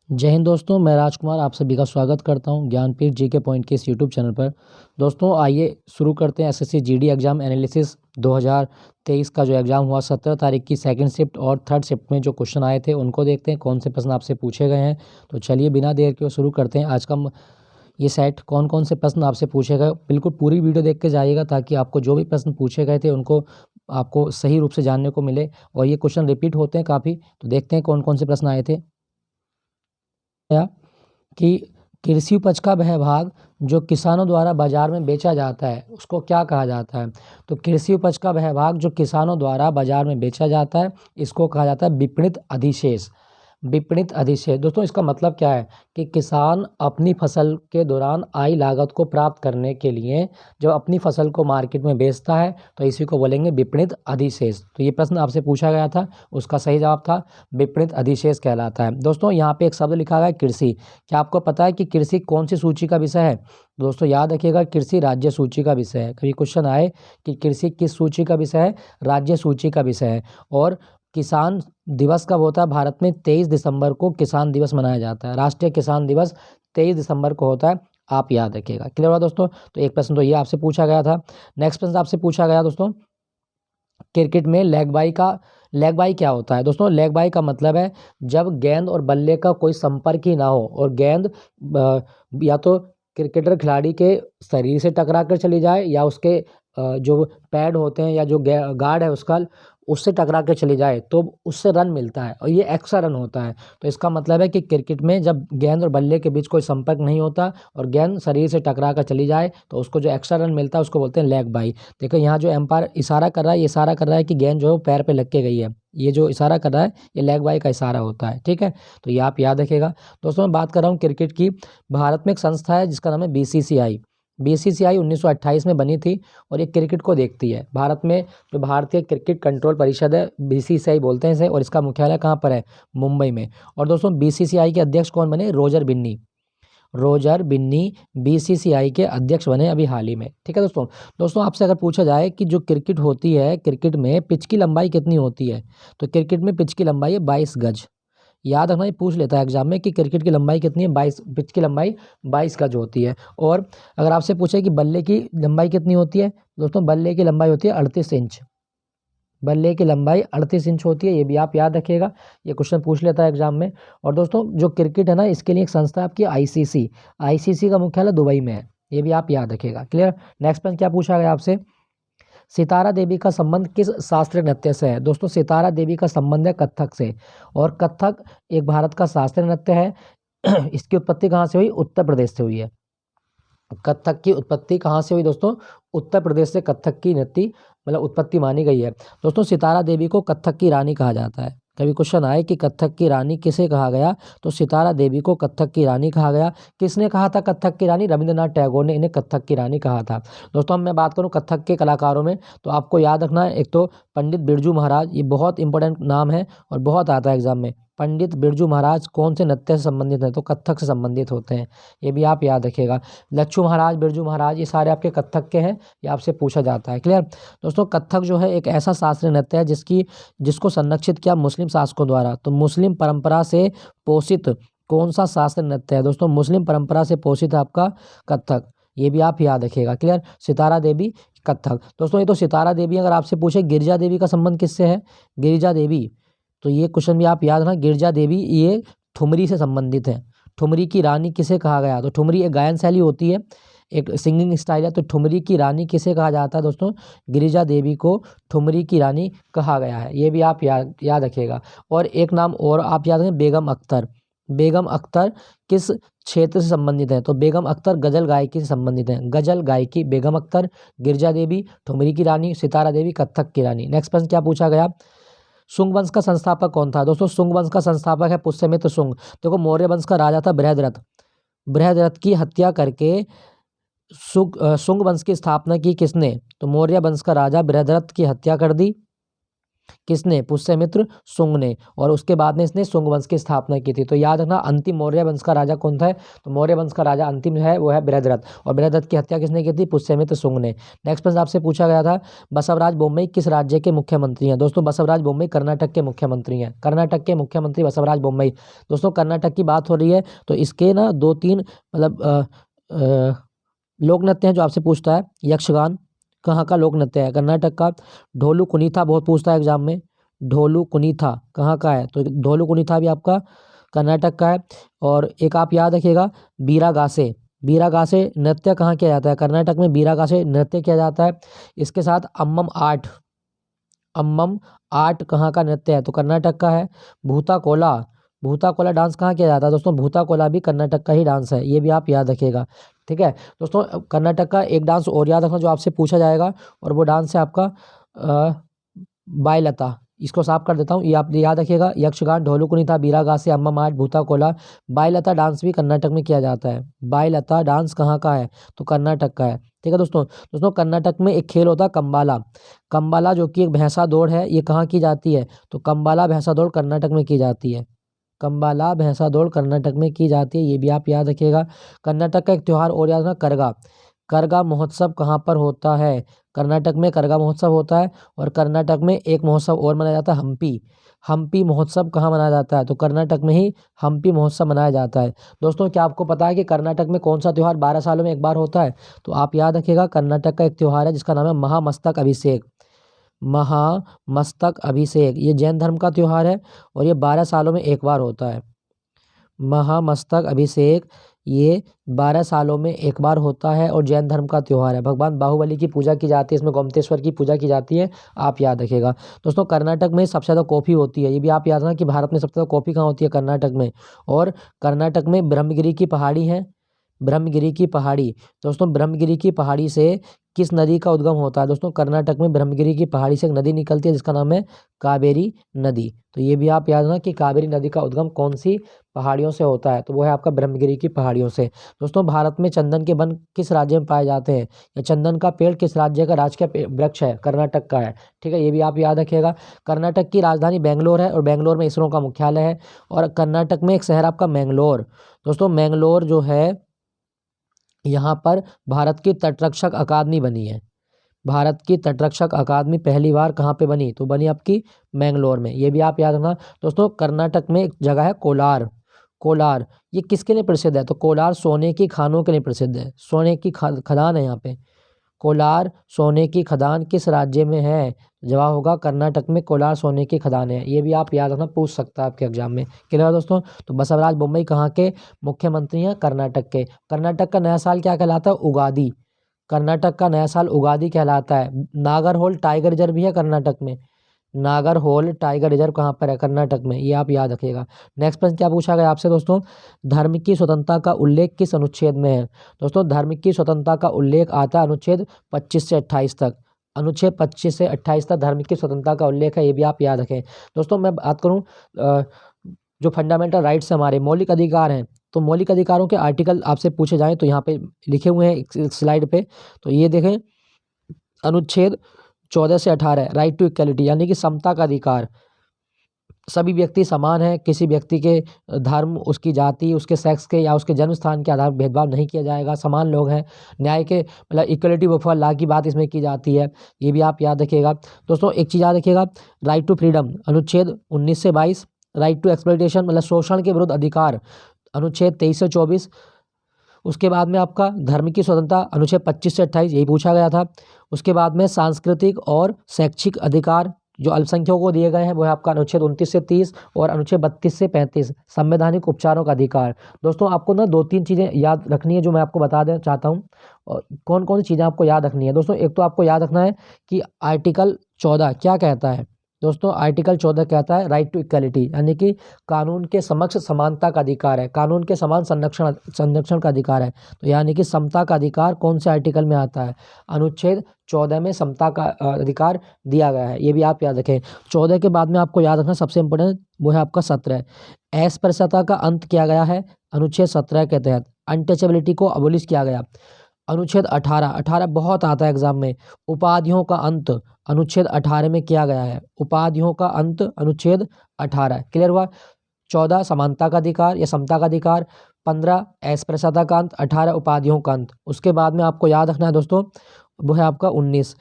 जय हिंद दोस्तों, मैं राजकुमार आप सभी का स्वागत करता हूं ज्ञानपीठ जीके पॉइंट के इस यूट्यूब चैनल पर। दोस्तों आइए शुरू करते हैं एसएससी जीडी एग्जाम एनालिसिस 2023 का जो एग्ज़ाम हुआ 17 तारीख की सेकंड शिफ्ट और थर्ड शिफ्ट में जो क्वेश्चन आए थे उनको देखते हैं कौन से प्रश्न आपसे पूछे गए हैं। तो चलिए बिना देर के शुरू करते हैं आज का ये सेट। कौन कौन से प्रश्न आपसे पूछे गए बिल्कुल पूरी वीडियो देख के जाइएगा ताकि आपको जो भी प्रश्न पूछे गए थे उनको आपको सही रूप से जानने को मिले। और ये क्वेश्चन रिपीट होते हैं काफ़ी, तो देखते हैं कौन कौन से प्रश्न आए थे। कि कृषि उपज का वह भाग जो किसानों द्वारा बाजार में बेचा जाता है उसको क्या कहा जाता है। तो कृषि उपज का वह भाग जो किसानों द्वारा बाजार में बेचा जाता है इसको कहा जाता है विपणित अधिशेष। विपणित अधिशेष दोस्तों इसका मतलब क्या है कि किसान अपनी फसल के दौरान आई लागत को प्राप्त करने के लिए जब अपनी फसल को मार्केट में बेचता है तो इसी को बोलेंगे विपणित अधिशेष। तो ये प्रश्न आपसे पूछा गया था, उसका सही जवाब था विपणित अधिशेष कहलाता है। दोस्तों यहाँ पे एक शब्द लिखा गया है कृषि। क्या आपको पता है कि कृषि कौन सी सूची का विषय है? दोस्तों याद रखिएगा कृषि राज्य सूची का विषय है। कभी क्वेश्चन आए कि कृषि किस सूची का विषय है, राज्य सूची का विषय है। और किसान दिवस कब होता है? भारत में 23 दिसंबर को किसान दिवस मनाया जाता है। राष्ट्रीय किसान दिवस 23 दिसंबर को होता है, आप याद रखिएगा। क्लियर हुआ दोस्तों? तो एक प्रश्न तो ये आपसे पूछा गया था। नेक्स्ट प्रश्न आपसे पूछा गया दोस्तों, क्रिकेट में लेग बाई क्या होता है? दोस्तों लेग बाई का मतलब है जब गेंद और बल्ले का कोई संपर्क ही ना हो और गेंद या तो क्रिकेटर खिलाड़ी के शरीर से टकरा कर चली जाए या उसके जो पैड होते हैं या जो गार्ड है उसका उससे टकरा के चली जाए तो उससे रन मिलता है और ये एक्स्ट्रा रन होता है। तो इसका मतलब है कि क्रिकेट में जब गेंद और बल्ले के बीच कोई संपर्क नहीं होता और गेंद शरीर से टकरा कर चली जाए तो उसको जो एक्स्ट्रा रन मिलता है उसको बोलते हैं लेग बाई। देखो यहाँ जो एम्पायर इशारा कर रहा है, ये इशारा कर रहा है कि गेंद जो है वो पैर पे लग के गई है। ये जो इशारा कर रहा है ये लेग बाई का इशारा होता है। ठीक है, तो ये आप याद रखिएगा। दोस्तों मैं बात कर रहा हूँ क्रिकेट की। भारत में एक संस्था है जिसका नाम है बीसीसीआई। बीसीसीआई 1928 में बनी थी और ये क्रिकेट को देखती है। भारत में जो भारतीय क्रिकेट कंट्रोल परिषद है बीसीसीआई बोलते हैं इसे, और इसका मुख्यालय कहाँ पर है? मुंबई में। और दोस्तों बीसीसीआई के अध्यक्ष कौन बने? रोजर बिन्नी। रोजर बिन्नी बीसीसीआई के अध्यक्ष बने अभी हाल ही में। ठीक है दोस्तों। दोस्तों आपसे अगर पूछा जाए कि जो क्रिकेट होती है, क्रिकेट में पिच की लंबाई कितनी होती है? तो क्रिकेट में पिच की लंबाई है 22 गज। याद रखना, ये पूछ लेता है एग्जाम में कि क्रिकेट की लंबाई कितनी है। 22 पिच की लंबाई 22 गज होती है। और अगर आपसे पूछे कि बल्ले की लंबाई कितनी होती है, दोस्तों बल्ले की लंबाई होती है 38 इंच। बल्ले की लंबाई 38 इंच होती है, ये भी आप याद रखिएगा, ये क्वेश्चन पूछ लेता है एग्जाम में। और दोस्तों जो क्रिकेट है ना इसके लिए एक संस्था है आपकी आईसीसी। आईसीसी का मुख्यालय दुबई में है, ये भी आप याद रखिएगा। क्लियर। नेक्स्ट प्रश्न क्या पूछा गया आपसे? सितारा देवी का संबंध किस शास्त्रीय नृत्य से है? दोस्तों सितारा देवी का संबंध है कथक से। और कथक एक भारत का शास्त्रीय नृत्य है। इसकी उत्पत्ति कहाँ से हुई? उत्तर प्रदेश से हुई है। कथक की उत्पत्ति कहाँ से हुई दोस्तों? उत्तर प्रदेश से कथक की नृत्य मतलब उत्पत्ति मानी गई है। दोस्तों सितारा देवी को कथक की रानी कहा जाता है। कभी क्वेश्चन आए कि कथक की रानी किसे कहा गया, तो सितारा देवी को कथक की रानी कहा गया। किसने कहा था कथक की रानी? रविंद्रनाथ टैगोर ने इन्हें कथक की रानी कहा था। दोस्तों अब मैं बात करूं कथक के कलाकारों में, तो आपको याद रखना है एक तो पंडित बिरजू महाराज, ये बहुत इंपॉर्टेंट नाम है और बहुत आता है एग्जाम में। पंडित बिरजू महाराज कौन से नृत्य से संबंधित हैं? तो कथक से संबंधित होते हैं, ये भी आप याद रखिएगा। लच्छू महाराज, बिरजू महाराज, ये सारे आपके कथक के हैं, ये आपसे पूछा जाता है। क्लियर। दोस्तों कथक जो है एक ऐसा शास्त्रीय नृत्य है जिसको संरक्षित किया मुस्लिम शासकों द्वारा। तो मुस्लिम परंपरा से पोषित कौन सा शास्त्रीय नृत्य है? दोस्तों मुस्लिम परंपरा से पोषित है आपका कथक, ये भी आप याद रखिएगा। क्लियर। सितारा देवी, कथक। दोस्तों ये तो सितारा देवी, अगर आपसे पूछे गिरिजा देवी का संबंध किससे है? गिरिजा देवी, तो ये क्वेश्चन भी आप याद रखना। गिरिजा देवी ये ठुमरी से संबंधित है। ठुमरी की रानी किसे कहा गया? तो ठुमरी एक गायन शैली होती है, एक सिंगिंग स्टाइल है। तो ठुमरी की रानी किसे कहा जाता है दोस्तों? गिरिजा देवी को ठुमरी की रानी कहा गया है, ये भी आप याद रखिएगा। और एक नाम और आप याद रखें, बेगम अख्तर। बेगम अख्तर किस क्षेत्र से संबंधित है? तो बेगम अख्तर गजल गायकी से संबंधित है। गजल गायकी बेगम अख्तर, गिरिजा देवी, ठुमरी की रानी, सितारा देवी, कथक की रानी। नेक्स्ट प्रश्न क्या पूछा गया? शुंग वंश का संस्थापक कौन था? दोस्तों शुंग वंश का संस्थापक है पुष्यमित्र शुंग। देखो मौर्य वंश का राजा था बृहद्रथ। बृहद्रथ की हत्या करके शुंग वंश की स्थापना की किसने? तो मौर्य वंश का राजा बृहद्रथ की हत्या कर दी किसने? पुष्यमित्र शुंग ने। और उसके बाद में इसने शुंग वंश की स्थापना की थी। तो याद रखना, अंतिम मौर्य वंश का राजा कौन था? तो मौर्य वंश का राजा अंतिम जो है वो है बृहद्रथ। और बृहद्रथ की हत्या किसने की थी? पुष्यमित्र शुंग ने। नेक्स्ट प्रश्न आपसे पूछा गया था, बसवराज बोम्मई किस राज्य के मुख्यमंत्री हैं? दोस्तों बसवराज बोम्मई कर्नाटक के मुख्यमंत्री हैं। कर्नाटक के मुख्यमंत्री बसवराज बोम्मई। दोस्तों कर्नाटक की बात हो रही है तो इसके ना 2-3 मतलब लोक नृत्य हैं जो आपसे पूछता है। यक्षगान कहाँ का लोक नृत्य है? कर्नाटक का। ढोलू कुनीथा बहुत पूछता है एग्जाम में। ढोलू कुनीथा कहाँ का है? तो ढोलू कुनीथा भी आपका कर्नाटक का है। और एक आप याद रखिएगा, बीरागासे। बीरागासे नृत्य कहाँ किया जाता है? कर्नाटक में बीरागासे नृत्य किया जाता है। इसके साथ अम्मम आर्ट। अम्मम आर्ट कहाँ का नृत्य है? तो कर्नाटक का है। भूता कोला। भूता कोला डांस कहाँ किया जाता है? दोस्तों भूता कोला भी कर्नाटक का ही डांस है, ये भी आप याद रखिएगा। ठीक है दोस्तों, कर्नाटक का एक डांस और याद रखना जो आपसे पूछा जाएगा, और वो डांस है आपका बायलता। इसको साफ कर देता हूँ, ये आप याद रखिएगा। यक्षगान, ढोलू कुनीता, बीरागासे, अम्मम आर्ट, भूता कोला। बायलता डांस भी कर्नाटक में किया जाता है। बायलता डांस कहाँ का है? तो कर्नाटक का है। ठीक है दोस्तों। दोस्तों कर्नाटक में एक खेल होता है कंबाला। कंबाला जो कि एक भैंसा दौड़ है, ये कहाँ की जाती है? तो कंबाला भैंसा दौड़ कर्नाटक में की जाती है। कंबाला भैंसा दौड़ कर्नाटक में की जाती है, ये भी आप याद रखिएगा। कर्नाटक का एक त्यौहार और याद रखना, करगा। करगा महोत्सव कहाँ पर होता है? कर्नाटक में करगा महोत्सव होता है। और कर्नाटक में एक महोत्सव और मनाया जाता है, हम्पी। हम्पी महोत्सव कहाँ मनाया जाता है? तो कर्नाटक में ही हम्पी महोत्सव मनाया जाता है। दोस्तों क्या आपको पता है कि कर्नाटक में कौन सा त्यौहार 12 सालों में एक बार होता है? तो आप याद रखिएगा, कर्नाटक का एक त्यौहार है जिसका नाम है महामस्तक अभिषेक। महामस्तक अभिषेक, ये जैन धर्म का त्यौहार है और ये 12 सालों में एक बार होता है। महामस्तक अभिषेक ये 12 सालों में एक बार होता है और जैन धर्म का त्यौहार है। भगवान बाहुबली की पूजा की जाती है, इसमें गोमतेश्वर की पूजा की जाती है, आप याद रखिएगा। दोस्तों कर्नाटक में सबसे ज़्यादा कॉफ़ी होती है, ये भी आप याद रखना कि भारत में सबसे ज़्यादा कॉफ़ी कहाँ होती है? कर्नाटक में। और कर्नाटक में ब्रह्मगिरी की पहाड़ी है। ब्रह्मगिरी की पहाड़ी। दोस्तों ब्रह्मगिरी की पहाड़ी से किस नदी का उद्गम होता है? दोस्तों कर्नाटक में ब्रह्मगिरी की पहाड़ी से एक नदी निकलती है जिसका नाम है कावेरी नदी। तो ये भी आप याद रखना कि कावेरी नदी का उद्गम कौन सी पहाड़ियों से होता है? तो वो है आपका ब्रह्मगिरी की पहाड़ियों से। दोस्तों भारत में चंदन के वन किस राज्य में पाए जाते हैं? या चंदन का पेड़ किस राज्य का राजकीय वृक्ष है? कर्नाटक का है। ठीक है, ये भी आप याद रखिएगा। कर्नाटक की राजधानी बेंगलोर है और बेंगलोर में इसरो का मुख्यालय है। और कर्नाटक में एक शहर आपका मैंगलोर। दोस्तों मैंगलोर जो है, यहाँ पर भारत की तटरक्षक अकादमी बनी है। भारत की तटरक्षक अकादमी पहली बार कहाँ पे बनी? तो बनी आपकी मैंगलोर में, ये भी आप याद रखना। दोस्तों कर्नाटक में एक जगह है कोलार। कोलार ये किसके लिए प्रसिद्ध है? तो कोलार सोने की खानों के लिए प्रसिद्ध है। सोने की खदान है यहाँ पे। कोलार सोने की खदान किस राज्य में है? जवाब होगा कर्नाटक में कोलार सोने की खदान है, ये भी आप याद रखना, पूछ सकता है आपके एग्जाम में। क्लियर है दोस्तों। तो बसवराज बोम्मई कहाँ के मुख्यमंत्री हैं? कर्नाटक के। कर्नाटक का नया साल क्या कहलाता है? उगादी। कर्नाटक का नया साल उगादी कहलाता है। नागरहोल टाइगर रिजर्व भी है कर्नाटक में। नागरहोल टाइगर रिजर्व कहाँ पर है? कर्नाटक में, ये आप याद रखिएगा। नेक्स्ट प्रश्न क्या पूछा गया आपसे दोस्तों, धर्म की स्वतंत्रता का उल्लेख किस अनुच्छेद में है? दोस्तों धर्म की स्वतंत्रता का उल्लेख आता है अनुच्छेद 25 से 28 तक। अनुच्छेद 25 से 28 तक धर्म की स्वतंत्रता का उल्लेख है, ये भी आप याद रखें। दोस्तों मैं बात करूँ जो फंडामेंटल राइट्स हमारे मौलिक अधिकार हैं, तो मौलिक अधिकारों के आर्टिकल आपसे पूछे जाएं तो यहाँ पे लिखे हुए हैं एक स्लाइड पे। तो ये देखें, अनुच्छेद 14 से 18 राइट टू इक्वलिटी, यानी कि समता का अधिकार। सभी व्यक्ति समान हैं, किसी व्यक्ति के धर्म, उसकी जाति, उसके सेक्स के या उसके जन्म स्थान के आधार पर भेदभाव नहीं किया जाएगा, समान लोग हैं। न्याय के मतलब इक्वलिटी बिफोर लॉ की बात इसमें की जाती है, ये भी आप याद रखिएगा। दोस्तों एक चीज़ याद रखिएगा, राइट टू फ्रीडम अनुच्छेद 19 से 22। राइट टू एक्सप्लॉइटेशन मतलब शोषण के विरुद्ध अधिकार, अनुच्छेद 23 से 24। उसके बाद में आपका धर्म की स्वतंत्रता अनुच्छेद 25 से 28, यही पूछा गया था। उसके बाद में सांस्कृतिक और शैक्षिक अधिकार जो अल्पसंख्यकों को दिए गए हैं वो है आपका अनुच्छेद 29 से 30 और अनुच्छेद 32 से 35, संवैधानिक उपचारों का अधिकार। दोस्तों आपको ना 2-3 चीज़ें याद रखनी है जो मैं आपको बता देना चाहता हूँ। और कौन कौन सी चीज़ें आपको याद रखनी है दोस्तों, एक तो आपको याद रखना है कि आर्टिकल 14 क्या कहता है। दोस्तों आर्टिकल 14 कहता है राइट टू इक्वलिटी, यानी कि कानून के समक्ष समानता का अधिकार है, कानून के समान संरक्षण का अधिकार है। तो यानी कि समता का अधिकार कौन से आर्टिकल में आता है? अनुच्छेद 14 में समता का अधिकार दिया गया है, ये भी आप याद रखें। 14 के बाद में आपको याद रखना सबसे इंपॉर्टेंट वो है आपका 17, अस्पृश्यता का अंत किया गया है अनुच्छेद 17 के तहत। अनटचेबिलिटी को अबोलिश किया गया। अनुच्छेद 18, 18 बहुत आता है एग्जाम में, उपाधियों का अंत अनुच्छेद 18 में किया गया है, उपाधियों का अंत अनुच्छेद 18। क्लियर हुआ। 14 समानता का अधिकार या समता का अधिकार, 15 अस्पृश्यता का अंत, 18 उपाधियों का अंत। उसके बाद में आपको याद रखना है दोस्तों, वो है आपका 19,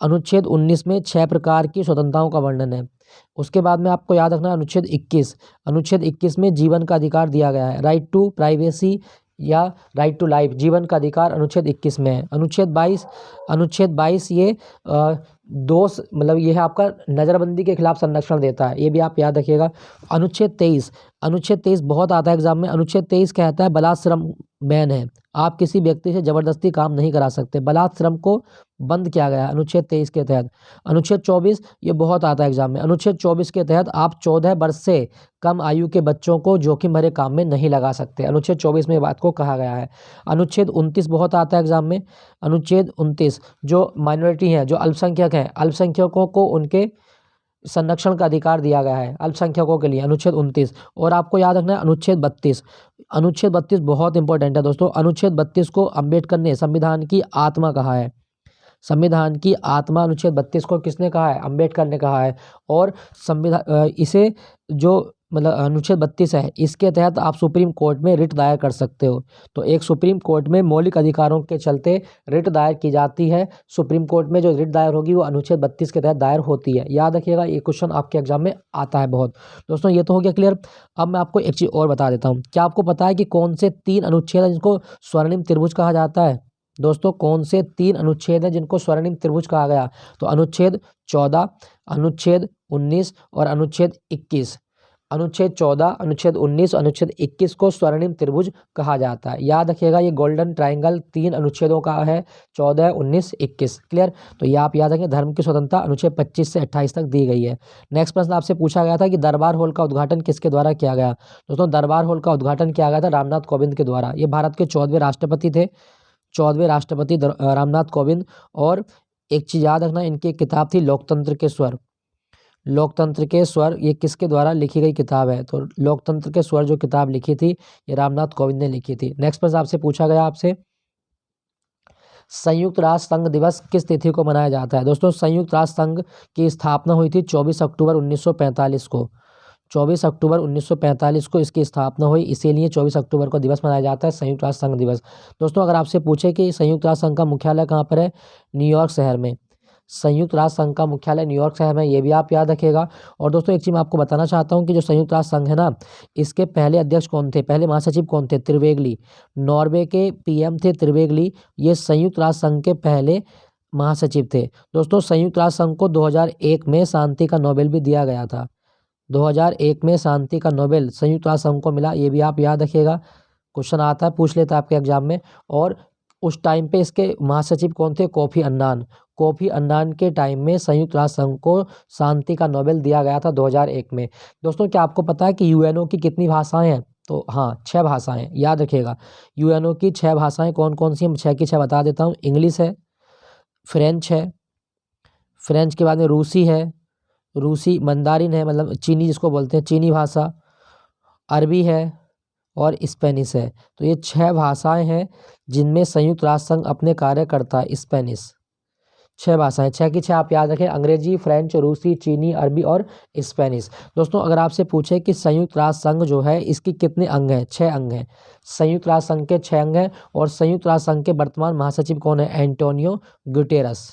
अनुच्छेद 19 में 6 प्रकार की स्वतंत्रताओं का वर्णन है। उसके बाद में आपको याद रखना है अनुच्छेद 21, अनुच्छेद 21 में जीवन का अधिकार दिया गया है, राइट टू प्राइवेसी या राइट टू लाइफ, जीवन का अधिकार अनुच्छेद 21 में है। अनुच्छेद 22 ये दोष मतलब ये है आपका नज़रबंदी के खिलाफ संरक्षण देता है, ये भी आप याद रखिएगा। अनुच्छेद 23 बहुत आता है एग्जाम में। अनुच्छेद 23 कहता है बलात्श्रम बैन है, आप किसी व्यक्ति से जबरदस्ती काम नहीं करा सकते, बलात्श्रम को बंद किया गया है अनुच्छेद 23 के तहत। अनुच्छेद 24 ये बहुत आता है एग्जाम में। अनुच्छेद 24 के तहत आप 14 वर्ष से कम आयु के बच्चों को जोखिम भरे काम में नहीं लगा सकते, अनुच्छेद 24 में ये बात को कहा गया है। अनुच्छेद 29 बहुत आता है एग्जाम में। अनुच्छेद 29 जो माइनॉरिटी हैं, जो अल्पसंख्यक हैं, अल्पसंख्यकों को उनके संरक्षण का अधिकार दिया गया है अल्पसंख्यकों के लिए, अनुच्छेद 29। और आपको याद रखना है अनुच्छेद 32, अनुच्छेद 32 बहुत इंपॉर्टेंट है दोस्तों। अनुच्छेद 32 को अंबेडकर ने संविधान की आत्मा कहा है, संविधान की आत्मा अनुच्छेद 32 को किसने कहा है, अंबेडकर ने कहा है। और संविधान इसे जो मतलब अनुच्छेद 32 है, इसके तहत आप सुप्रीम कोर्ट में रिट दायर कर सकते हो। तो एक सुप्रीम कोर्ट में मौलिक अधिकारों के चलते रिट दायर की जाती है, सुप्रीम कोर्ट में जो रिट दायर होगी वो अनुच्छेद 32 के तहत दायर होती है। याद रखिएगा, ये क्वेश्चन आपके एग्जाम में आता है बहुत। दोस्तों ये तो हो गया क्लियर। अब मैं आपको एक चीज़ और बता देता हूँ, क्या आपको पता है कि कौन से 3 अनुच्छेद हैं जिनको स्वर्णिम त्रिभुज कहा जाता है? दोस्तों कौन से 3 अनुच्छेद हैं जिनको स्वर्णिम त्रिभुज कहा गया? तो अनुच्छेद 14, अनुच्छेद 19 और अनुच्छेद 21। अनुच्छेद 14, अनुच्छेद 19, अनुच्छेद 21 को स्वर्णिम त्रिभुज कहा जाता है। याद रखिएगा, ये गोल्डन ट्रायंगल 3 अनुच्छेदों का है, 14, 19, 21। क्लियर। तो ये आप याद रखें। धर्म की स्वतंत्रता अनुच्छेद 25 से 28 तक दी गई है। नेक्स्ट प्रश्न आपसे पूछा गया था कि दरबार हॉल का उद्घाटन किसके द्वारा किया गया? दोस्तों दरबार हॉल का उद्घाटन किया गया था रामनाथ कोविंद के द्वारा। ये भारत के 14वें राष्ट्रपति थे, 14वें राष्ट्रपति रामनाथ कोविंद। और एक चीज़ याद रखना, इनकी एक किताब थी लोकतंत्र के स्वर, लोकतंत्र के स्वर, ये किसके द्वारा लिखी गई किताब है? तो लोकतंत्र के स्वर जो किताब लिखी थी ये रामनाथ कोविंद ने लिखी थी। नेक्स्ट प्रश्न आपसे पूछा गया आपसे, संयुक्त राष्ट्र संघ दिवस किस तिथि को मनाया जाता है? दोस्तों संयुक्त राष्ट्र संघ की स्थापना हुई थी 24 अक्टूबर 1945 को, 24 अक्टूबर 1945 को इसकी स्थापना हुई, इसीलिए 24 अक्टूबर को दिवस मनाया जाता है संयुक्त राष्ट्र संघ दिवस। दोस्तों अगर आपसे पूछे कि संयुक्त राष्ट्र संघ का मुख्यालय कहाँ पर है? न्यूयॉर्क शहर में। संयुक्त राष्ट्र संघ का मुख्यालय न्यूयॉर्क शहर में, ये भी आप याद रखिएगा। और दोस्तों एक चीज़ मैं आपको बताना चाहता हूँ कि जो संयुक्त राष्ट्र संघ है ना, इसके पहले अध्यक्ष कौन थे, पहले महासचिव कौन थे? त्रिवेगली, नॉर्वे के पीएम थे त्रिवेगली, ये संयुक्त राष्ट्र संघ के पहले महासचिव थे। दोस्तों संयुक्त राष्ट्र संघ को 2001 में शांति का नोबेल भी दिया गया था, 2001 में शांति का नोबेल संयुक्त राष्ट्र संघ को मिला, ये भी आप याद रखिएगा। क्वेश्चन आता है, पूछ लेता है आपके एग्जाम में। और उस टाइम पे इसके महासचिव कौन थे? Kofi Annan. कोफी अन्नान के टाइम में संयुक्त राष्ट्र संघ को शांति का नोबेल दिया गया था 2001 में। दोस्तों क्या आपको पता है कि यूएनओ की कितनी भाषाएं हैं? तो हाँ 6 भाषाएं, याद रखिएगा। यूएनओ की 6 भाषाएं कौन कौन सी हैं? 6 की 6 बता देता हूँ। इंग्लिश है, फ्रेंच है, फ्रेंच के बाद में रूसी है, रूसी मंदारिन है मतलब चीनी जिसको बोलते हैं चीनी भाषा, अरबी है और स्पेनिश है। तो ये 6 भाषाएं हैं जिनमें संयुक्त राष्ट्र संघ अपने कार्य करता है। स्पेनिश, 6 भाषाएं, 6 की 6 आप याद रखें, अंग्रेजी, फ्रेंच, रूसी, चीनी, अरबी और स्पेनिश। दोस्तों अगर आपसे पूछे कि संयुक्त राष्ट्र संघ जो है इसकी कितने अंग हैं? 6 अंग हैं। संयुक्त राष्ट्र संघ के 6 अंग हैं। और संयुक्त राष्ट्र संघ के वर्तमान महासचिव कौन है? एंटोनियो गुटेरस,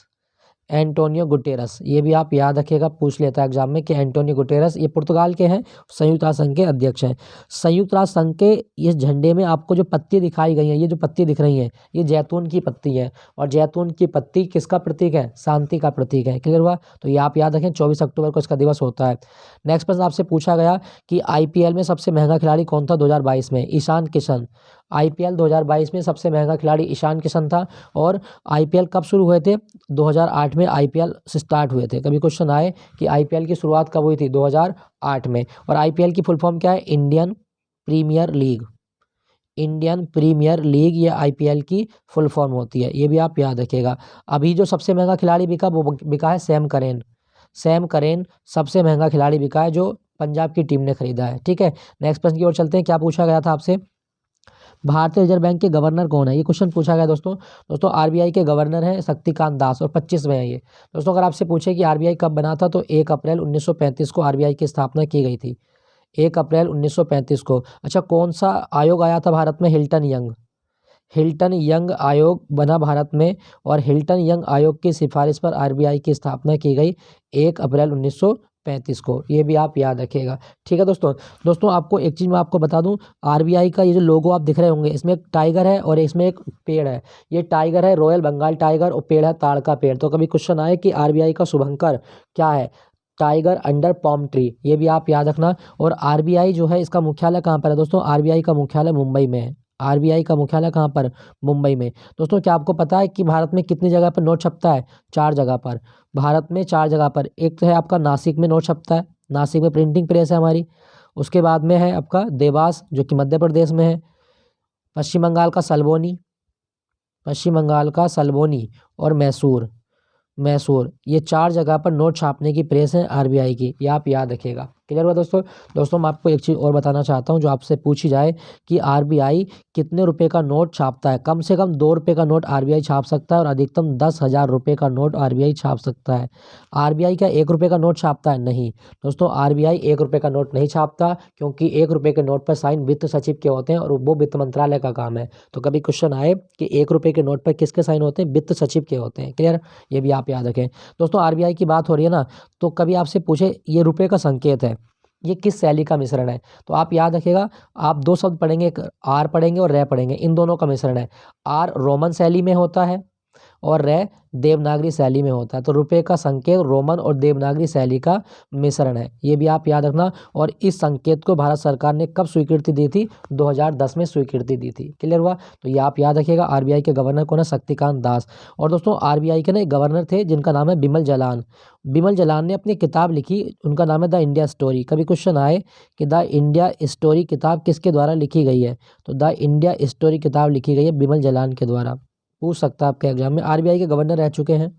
एंटोनियो गुटेरस, ये भी आप याद रखिएगा, पूछ लेता है एग्जाम में कि एंटोनियो गुटेरस ये पुर्तगाल के हैं, संयुक्त राष्ट्र संघ के अध्यक्ष हैं। संयुक्त राष्ट्र संघ के इस झंडे में आपको जो पत्ती दिखाई गई हैं, ये जो पत्ती दिख रही हैं ये जैतून की पत्ती है, और जैतून की पत्ती किसका प्रतीक है? शांति का प्रतीक है। क्लियर हुआ? तो ये आप याद रखें, 24 अक्टूबर को इसका दिवस होता है। नेक्स्ट प्रश्न आपसे पूछा गया कि आईपीएल में सबसे महंगा खिलाड़ी कौन था 2022 में? ईशान किशन। आईपीएल 2022 में सबसे महंगा खिलाड़ी ईशान किशन था। और आईपीएल कब शुरू हुए थे? 2008 में आईपीएल से स्टार्ट हुए थे। कभी क्वेश्चन आए कि आईपीएल की शुरुआत कब हुई थी? 2008 में। और आईपीएल की फुल फॉर्म क्या है? Indian Premier League, Indian Premier League ये आईपीएल की फुल फॉर्म होती है, ये भी आप याद रखिएगा। अभी जो सबसे महंगा खिलाड़ी बिका वो बिका है सैम करेन, सैम करेन सबसे महंगा खिलाड़ी बिका है जो पंजाब की टीम ने खरीदा है। ठीक है, नेक्स्ट प्रश्न की ओर चलते हैं। क्या पूछा गया था आपसे? भारतीय रिजर्व बैंक के गवर्नर कौन है, ये क्वेश्चन पूछा गया दोस्तों। दोस्तों आरबीआई के गवर्नर हैं शक्तिकांत दास और 25वें हैं ये। दोस्तों अगर आपसे पूछे कि आरबीआई कब बना था तो 1 अप्रैल 1935 को आरबीआई की स्थापना की गई थी, 1 अप्रैल 1935 को। अच्छा, कौन सा आयोग आया था भारत में, हिल्टन यंग, हिल्टन यंग आयोग बना भारत में, और हिल्टन यंग आयोग की सिफारिश पर आरबीआई की स्थापना की गई 1 अप्रैल 1935 को। ये भी आप याद रखिएगा, ठीक है दोस्तों। दोस्तों आपको एक चीज़ मैं आपको बता दूं, आरबीआई का ये जो लोगो आप दिख रहे होंगे, इसमें एक टाइगर है और इसमें एक पेड़ है। ये टाइगर है रॉयल बंगाल टाइगर और पेड़ है ताड़ का पेड़। तो कभी क्वेश्चन आए कि आरबीआई का शुभंकर क्या है, टाइगर अंडर पॉम ट्री, ये भी आप याद रखना। और आरबीआई जो है इसका मुख्यालय कहाँ पर है दोस्तों, आरबीआई का मुख्यालय मुंबई में है। आरबीआई का मुख्यालय कहाँ पर, मुंबई में। दोस्तों क्या आपको पता है कि भारत में कितनी जगह पर नोट छपता है, 4 जगह पर। भारत में 4 जगह पर, एक तो है आपका नासिक में नोट छपता है, नासिक में प्रिंटिंग प्रेस है हमारी। उसके बाद में है आपका देवास जो कि मध्य प्रदेश में है। पश्चिम बंगाल का सल्बोनी, पश्चिम बंगाल का सल्बोनी और मैसूर, मैसूर, ये 4 जगह पर नोट छापने की प्रेस है आरबीआई की, ये आप याद रखिएगा। क्लियर हुआ दोस्तों। दोस्तों मैं आपको एक चीज़ और बताना चाहता हूँ जो आपसे पूछी जाए कि आरबीआई कितने रुपए का नोट छापता है। कम से कम 2 रुपये का नोट आरबीआई छाप सकता है और अधिकतम 10,000 रुपये का नोट आरबीआई छाप सकता है। आरबीआई क्या 1 रुपये का नोट छापता है, नहीं दोस्तों, आरबीआई 1 रुपये का नोट नहीं छापता, क्योंकि 1 रुपये के नोट पर साइन वित्त सचिव के होते हैं और वो वित्त मंत्रालय का काम है। तो कभी क्वेश्चन आए कि 1 रुपये के नोट पर किसके साइन होते हैं, वित्त सचिव के होते हैं। क्लियर, ये भी आप याद रखें। दोस्तों आरबीआई की बात हो रही है ना, तो कभी आपसे पूछे ये रुपए का संकेत है, ये किस शैली का मिश्रण है, तो आप याद रखिएगा, आप 2 शब्द पढ़ेंगे, एक आर पढ़ेंगे और रे पढ़ेंगे, इन दोनों का मिश्रण है। आर रोमन शैली में होता है और रे देवनागरी शैली में होता है। तो रुपए का संकेत रोमन और देवनागरी शैली का मिश्रण है, ये भी आप याद रखना। और इस संकेत को भारत सरकार ने कब स्वीकृति दी थी, 2010 में स्वीकृति दी थी। क्लियर हुआ, तो ये आप याद रखिएगा। आरबीआई के गवर्नर कौन है, शक्तिकांत दास। और दोस्तों आरबीआई के ना एक गवर्नर थे जिनका नाम है बिमल जलान। बिमल जलान ने अपनी किताब लिखी, उनका नाम है द इंडिया स्टोरी। कभी क्वेश्चन आए कि द इंडिया स्टोरी किताब किसके द्वारा लिखी गई है, तो द इंडिया स्टोरी किताब लिखी गई है बिमल जलान के द्वारा। पूछ सकता है आपके एग्जाम में। आरबीआई के गवर्नर रह चुके हैं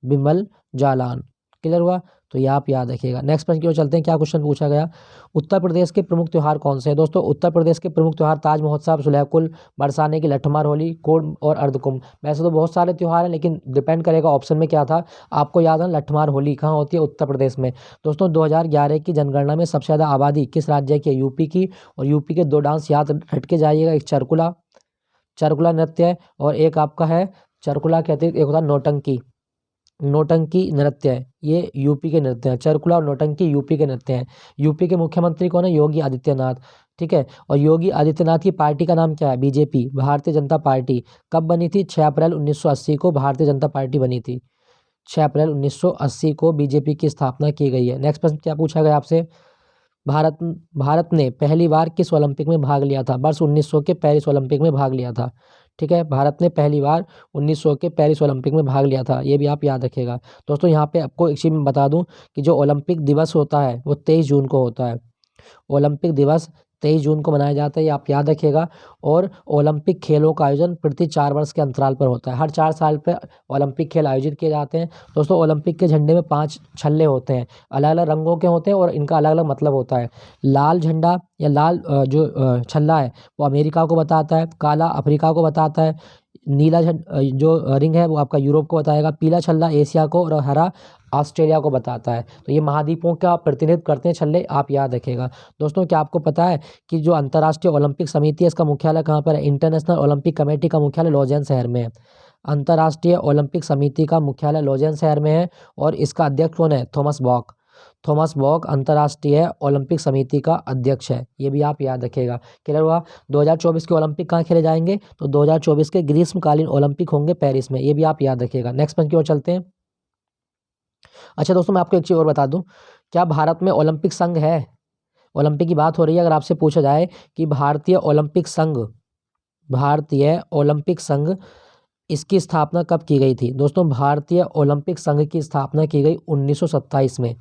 बिमल जालान। क्लियर हुआ, तो ये आप याद रखिएगा। नेक्स्ट प्रश्न की ओर चलते हैं, क्या क्वेश्चन पूछा गया, उत्तर प्रदेश के प्रमुख त्यौहार कौन से हैं। दोस्तों उत्तर प्रदेश के प्रमुख त्यौहार ताज महोत्सव, सुलहकुल, बरसाने की लठमार होली, कुंभ और अर्धकुंभ। वैसे तो बहुत सारे त्यौहार हैं लेकिन डिपेंड करेगा ऑप्शन में क्या था। आपको याद है लठमार होली कहाँ होती है, उत्तर प्रदेश में। दोस्तों 2011 की जनगणना में सबसे ज़्यादा आबादी किस राज्य की है, यूपी की। और यूपी के 2 डांस याद रट के जाइएगा, एक चरकुला, चरकुला नृत्य है, और एक आपका है चरकुला कहते हैं, एक होता है नौटंकी, नौटंकी नृत्य है। ये यूपी के नृत्य हैं, चरकुला और नौटंकी यूपी के नृत्य हैं। यूपी के मुख्यमंत्री कौन है, योगी आदित्यनाथ, ठीक है। और योगी आदित्यनाथ की पार्टी का नाम क्या है, बीजेपी, भारतीय जनता पार्टी। कब बनी थी, 6 अप्रैल 1980 को भारतीय जनता पार्टी बनी थी। 6 अप्रैल 1980 को बीजेपी की स्थापना की गई है। नेक्स्ट प्रश्न क्या पूछा गया आपसे, भारत भारत ने पहली बार किस ओलंपिक में भाग लिया था, वर्ष 1900 के पेरिस ओलंपिक में भाग लिया था। ठीक है, भारत ने पहली बार 1900 के पेरिस ओलंपिक में भाग लिया था, ये भी आप याद रखिएगा। दोस्तों यहाँ पे आपको एक चीज़ मैं बता दूं कि जो ओलंपिक दिवस होता है वो 23 जून को होता है। ओलंपिक दिवस 23 जून को मनाया जाता है, ये आप याद रखिएगा। और ओलंपिक खेलों का आयोजन प्रति 4 वर्ष के अंतराल पर होता है, हर 4 साल पर ओलंपिक खेल आयोजित किए जाते हैं। दोस्तों ओलंपिक के झंडे में 5 छल्ले होते हैं, अलग अलग रंगों के होते हैं और इनका अलग अलग मतलब होता है। लाल झंडा या लाल छल्ला है वो अमेरिका को बताता है, काला अफ्रीका को बताता है, नीला जो रिंग है वो आपका यूरोप को बताएगा, पीला छल्ला एशिया को और हरा ऑस्ट्रेलिया को बताता है। तो ये महाद्वीपों का प्रतिनिधित्व करते हैं छल्ले, आप याद रखिएगा। दोस्तों क्या आपको पता है कि जो अंतर्राष्ट्रीय ओलंपिक समिति है इसका मुख्यालय कहाँ पर है, इंटरनेशनल ओलंपिक कमेटी का मुख्यालय लॉजेन शहर में है। अंतर्राष्ट्रीय ओलंपिक समिति का मुख्यालय लॉजेन शहर में है और इसका अध्यक्ष कौन है, थॉमस बॉक। थॉमस बॉक अंतर्राष्ट्रीय ओलंपिक समिति का अध्यक्ष है, ये भी आप याद रखिएगा। क्लियर हुआ। 2024 के ओलंपिक कहाँ खेले जाएंगे, तो 2024 के ग्रीष्मकालीन ओलंपिक होंगे पेरिस में, ये भी आप याद रखिएगा। नेक्स्ट प्रश्न की ओर चलते हैं। अच्छा दोस्तों मैं आपको एक चीज़ और बता दूं, क्या भारत में ओलंपिक संघ है। ओलंपिक की बात हो रही है, अगर आपसे पूछा जाए कि भारतीय ओलंपिक संघ, भारतीय ओलंपिक संघ इसकी स्थापना कब की गई थी। दोस्तों भारतीय ओलंपिक संघ की स्थापना की गई 1927 में।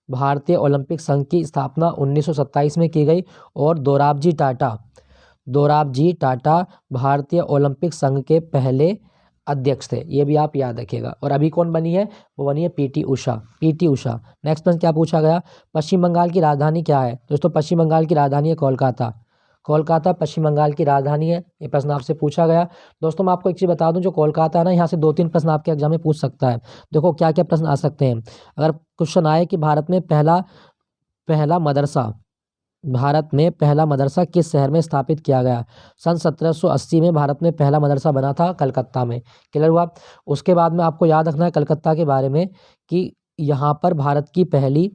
भारतीय ओलंपिक संघ की स्थापना 1927 में की गई और दोराबजी टाटा, दोराबजी टाटा भारतीय ओलंपिक संघ के पहले अध्यक्ष थे, ये भी आप याद रखिएगा। और अभी कौन बनी है, वो बनी है PT Usha, PT Usha. Next प्रश्न क्या पूछा गया, पश्चिम बंगाल की राजधानी क्या है। दोस्तों पश्चिम बंगाल की राजधानी है कोलकाता, कोलकाता पश्चिम बंगाल की राजधानी है, ये प्रश्न आपसे पूछा गया। दोस्तों मैं आपको एक चीज़ बता दूं, जो कोलकाता है ना, यहाँ से 2-3 प्रश्न आपके एग्जाम में पूछ सकता है। देखो क्या क्या प्रश्न आ सकते हैं। अगर क्वेश्चन आए कि भारत में पहला मदरसा किस शहर में स्थापित किया गया। सन 1780 में भारत में पहला मदरसा बना था कलकत्ता में। क्लियर हुआ। उसके बाद में आपको याद रखना है कलकत्ता के बारे में कि यहाँ पर भारत की पहली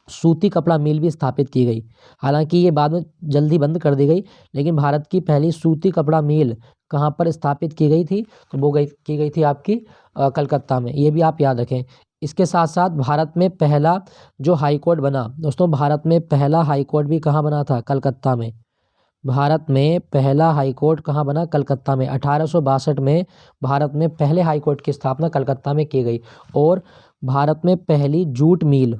सूती कपड़ा मिल भी स्थापित की गई। हालांकि ये बाद में जल्दी बंद कर दी गई, लेकिन भारत की पहली सूती कपड़ा मिल कहाँ पर स्थापित की गई थी, तो वो की गई थी आपकी कलकत्ता में। ये भी आप याद रखें। इसके साथ साथ भारत में पहला जो हाई कोर्ट बना, दोस्तों भारत में पहला हाई कोर्ट भी कहाँ बना था, कलकत्ता में। भारत में पहला हाई कोर्ट कहाँ बना, कलकत्ता में। 1862 में भारत में पहले हाई कोर्ट की स्थापना कलकत्ता में की गई। और भारत में पहली जूट मिल,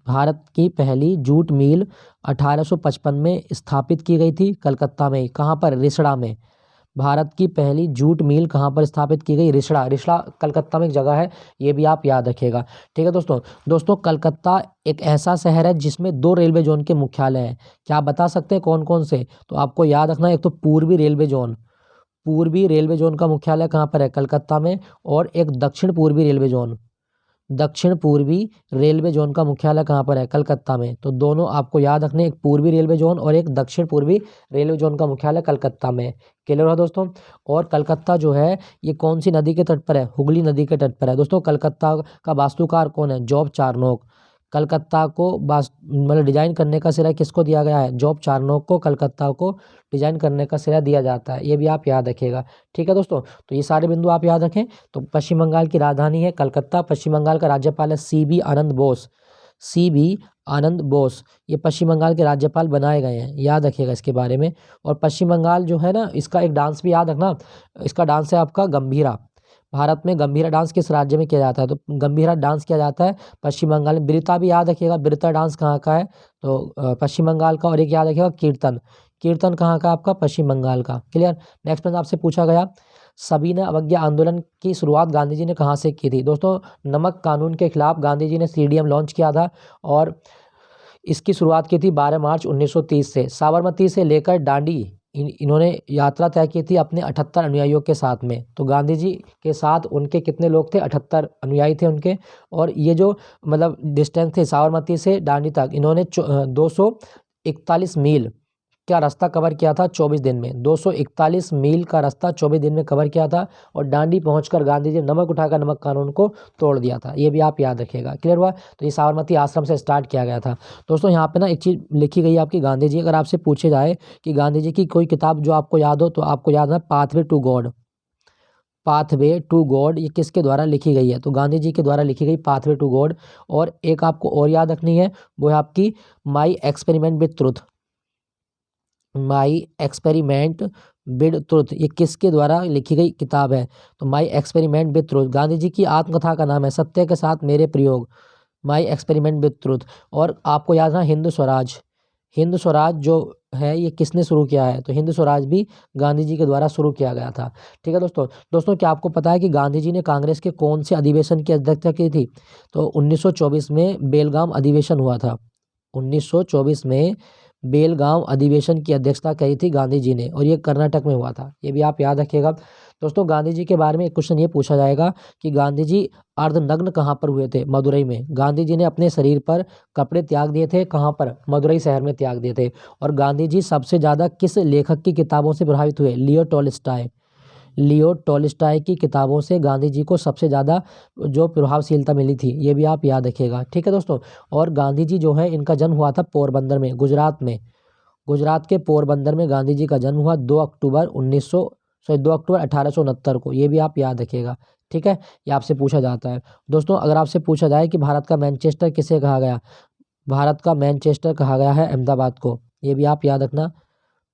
भारत की पहली जूट मिल 1855 में स्थापित की गई थी कलकत्ता में। कहाँ पर, रिसड़ा में। भारत की पहली जूट मिल कहाँ पर स्थापित की गई, रिसड़ा। रिसड़ा कलकत्ता में एक जगह है, ये भी आप याद रखिएगा। ठीक है दोस्तों कलकत्ता एक ऐसा शहर है जिसमें 2 रेलवे जोन के मुख्यालय हैं। क्या आप बता सकते हैं कौन कौन से? तो आपको याद रखना है, एक तो पूर्वी रेलवे जोन का मुख्यालय कहाँ पर है, कलकत्ता में। और एक दक्षिण पूर्वी रेलवे जोन का मुख्यालय कहाँ पर है, कलकत्ता में। तो दोनों आपको याद रखने, एक पूर्वी रेलवे जोन और एक दक्षिण पूर्वी रेलवे जोन का मुख्यालय कलकत्ता में। क्लियर हुआ दोस्तों। और कलकत्ता जो है ये कौन सी नदी के तट पर है, हुगली नदी के तट पर है। दोस्तों कलकत्ता का वास्तुकार कौन है, जॉब चारनोक। कलकत्ता को मतलब डिजाइन करने का श्रेय किसको दिया गया है, जॉब चारनोक को कलकत्ता को डिजाइन करने का श्रेय दिया जाता है। ये भी आप याद रखिएगा। ठीक है दोस्तों, तो ये सारे बिंदु आप याद रखें। तो पश्चिम बंगाल की राजधानी है कलकत्ता। पश्चिम बंगाल का राज्यपाल है CB आनंद बोस। ये पश्चिम बंगाल के राज्यपाल बनाए गए हैं, याद रखिएगा इसके बारे में। और पश्चिम बंगाल जो है ना, इसका एक डांस भी याद रखना, इसका डांस है आपका गंभीरा। भारत में गंभीरा डांस किस राज्य में किया जाता है, तो गंभीरा डांस किया जाता है पश्चिम बंगाल में। बिरता भी याद रखिएगा, बिरता डांस कहाँ का है, तो पश्चिम बंगाल का। और एक याद रखिएगा कीर्तन कहाँ का, आपका पश्चिम बंगाल का। क्लियर। नेक्स्ट प्रश्न आपसे पूछा गया, सविनय अवज्ञा आंदोलन की शुरुआत गांधी जी ने कहाँ से की थी। दोस्तों नमक कानून के खिलाफ गांधी जी ने CDM लॉन्च किया था, और इसकी शुरुआत की थी 12 मार्च 1930 से। साबरमती से लेकर दांडी इन्होंने यात्रा तय की थी अपने 78 अनुयायियों के साथ में। तो गांधी जी के साथ उनके कितने लोग थे, 78 अनुयायी थे उनके। और ये जो मतलब डिस्टेंस थे साबरमती से दांडी तक, इन्होंने 241 मील का रास्ता कवर किया था 24 दिन में। 241 मील का रास्ता 24 दिन में कवर किया था। और दांडी पहुंचकर गांधी जी ने नमक उठाकर नमक कानून को तोड़ दिया था। ये भी आप याद रखिएगा। क्लियर हुआ। तो ये साबरमती आश्रम से स्टार्ट किया गया था। दोस्तों यहाँ पे ना एक चीज़ लिखी गई है आपकी, गांधी जी, अगर आपसे पूछे जाए कि गांधी जी की कोई किताब जो आपको याद हो, तो आपको याद है पाथवे टू गॉड। ये किसके द्वारा लिखी गई है, तो गांधी जी के द्वारा लिखी गई पाथवे टू गॉड। और एक आपको और याद रखनी है, वो है आपकी माई एक्सपेरिमेंट विद ट्रुथ। ये किसके द्वारा लिखी गई किताब है, तो my experiment with truth. Gandhi ji की आत्मकथा का नाम है सत्य के साथ मेरे प्रयोग, माई एक्सपेरिमेंट विद ट्रुथ। और आपको याद है हिंद स्वराज जो है ये किसने शुरू किया है, तो हिंद स्वराज भी गांधी जी के द्वारा शुरू किया गया था। ठीक है दोस्तों क्या आपको पता है कि गांधी जी ने कांग्रेस के कौन से अधिवेशन की अध्यक्षता की थी, तो 1924 में बेलगाम अधिवेशन हुआ था। 1924 में बेलगांव अधिवेशन की अध्यक्षता करी थी गांधी जी ने, और ये कर्नाटक में हुआ था। ये भी आप याद रखिएगा। दोस्तों गांधी जी के बारे में एक क्वेश्चन ये पूछा जाएगा कि गांधी जी अर्धनग्न कहाँ पर हुए थे, मदुरई में। गांधी जी ने अपने शरीर पर कपड़े त्याग दिए थे, कहाँ पर, मदुरई शहर में त्याग दिए थे। और गांधी जी सबसे ज़्यादा किस लेखक की किताबों से प्रभावित हुए, लियो टॉल्स्टॉय की किताबों से गांधी जी को सबसे ज़्यादा जो प्रभावशीलता मिली थी। ये भी आप याद रखिएगा। ठीक है दोस्तों। और गांधी जी जो है इनका जन्म हुआ था पोरबंदर में, गुजरात के पोरबंदर में गांधी जी का जन्म हुआ 2 अक्टूबर 1869 को। ये भी आप याद रखिएगा। ठीक है, ये आपसे पूछा जाता है। दोस्तों अगर आपसे पूछा जाए कि भारत का मैनचेस्टर किसे कहा गया, भारत का मैनचेस्टर कहा गया है अहमदाबाद को। ये भी आप याद रखना,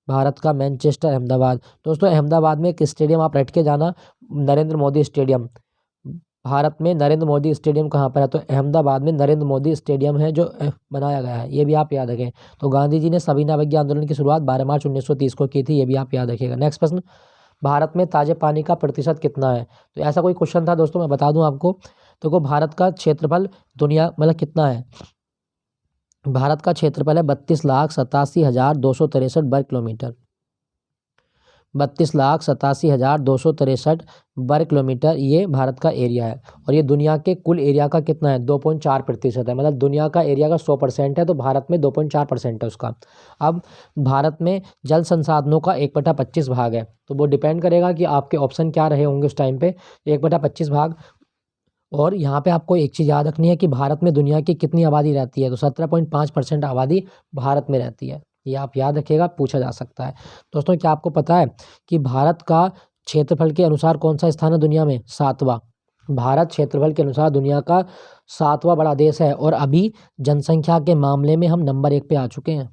भारत का मैनचेस्टर अहमदाबाद। दोस्तों अहमदाबाद में एक स्टेडियम आप रट के जाना, नरेंद्र मोदी स्टेडियम। भारत में नरेंद्र मोदी स्टेडियम कहाँ पर है, तो अहमदाबाद में नरेंद्र मोदी स्टेडियम है जो बनाया गया है। ये भी आप याद रखें। तो गांधी जी ने सविनय अवज्ञा आंदोलन की शुरुआत 12 मार्च 1930 को की थी। ये भी आप याद रखिएगा। नेक्स्ट प्रश्न, भारत में ताजे पानी का प्रतिशत कितना है, तो ऐसा कोई क्वेश्चन था दोस्तों, मैं बता दूं आपको। तो भारत का क्षेत्रफल दुनिया मतलब कितना है, भारत का क्षेत्रफल है 32,87,263 वर्ग किलोमीटर। 32,87,263 वर्ग किलोमीटर ये भारत का एरिया है। और ये दुनिया के कुल एरिया का कितना है? 2.4% है। मतलब दुनिया का एरिया का 100% है तो भारत में 2.4% है उसका। अब भारत में जल संसाधनों का 1/25 भाग है, तो वो डिपेंड करेगा कि आपके ऑप्शन क्या रहे होंगे उस टाइम पे। 1/25 भाग। और यहाँ पे आपको एक चीज़ याद रखनी है कि भारत में दुनिया की कितनी आबादी रहती है, तो 17.5% आबादी भारत में रहती है। ये आप याद रखिएगा, पूछा जा सकता है। दोस्तों क्या आपको पता है कि भारत का क्षेत्रफल के अनुसार कौन सा स्थान है दुनिया में? 7वां। भारत क्षेत्रफल के अनुसार दुनिया का 7वां बड़ा देश है। और अभी जनसंख्या के मामले में हम नंबर 1 पे आ चुके हैं।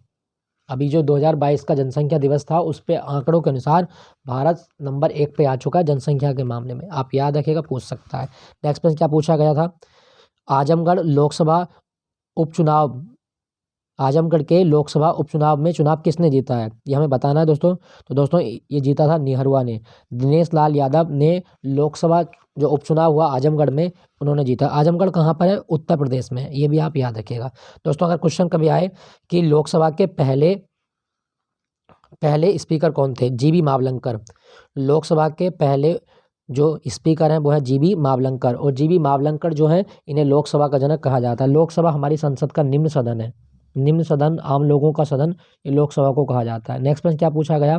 अभी जो 2022 का जनसंख्या दिवस था उस पे आंकड़ों के अनुसार भारत नंबर 1 पे आ चुका है जनसंख्या के मामले में। आप याद रखिएगा, पूछ सकता है। नेक्स्ट प्रश्न क्या पूछा गया था? आजमगढ़ लोकसभा उपचुनाव आजमगढ़ के लोकसभा उपचुनाव में चुनाव किसने जीता है? ये हमें बताना है दोस्तों। तो दोस्तों ये जीता था निहरुआ ने। दिनेश लाल यादव ने लोकसभा जो उपचुनाव हुआ आजमगढ़ में, उन्होंने जीता। आजमगढ़ कहाँ पर है? उत्तर प्रदेश में है। ये भी आप याद रखिएगा। दोस्तों अगर क्वेश्चन कभी आए कि लोकसभा के पहले स्पीकर कौन थे? जीबी मावलंकर। लोकसभा के पहले जो स्पीकर हैं वो है जीबी मावलंकर। और जीबी मावलंकर जो है इन्हें लोकसभा का जनक कहा जाता है। लोकसभा हमारी संसद का निम्न सदन है। निम्न सदन, आम लोगों का सदन, ये लोकसभा को कहा जाता है। नेक्स्ट प्रश्न क्या पूछा गया?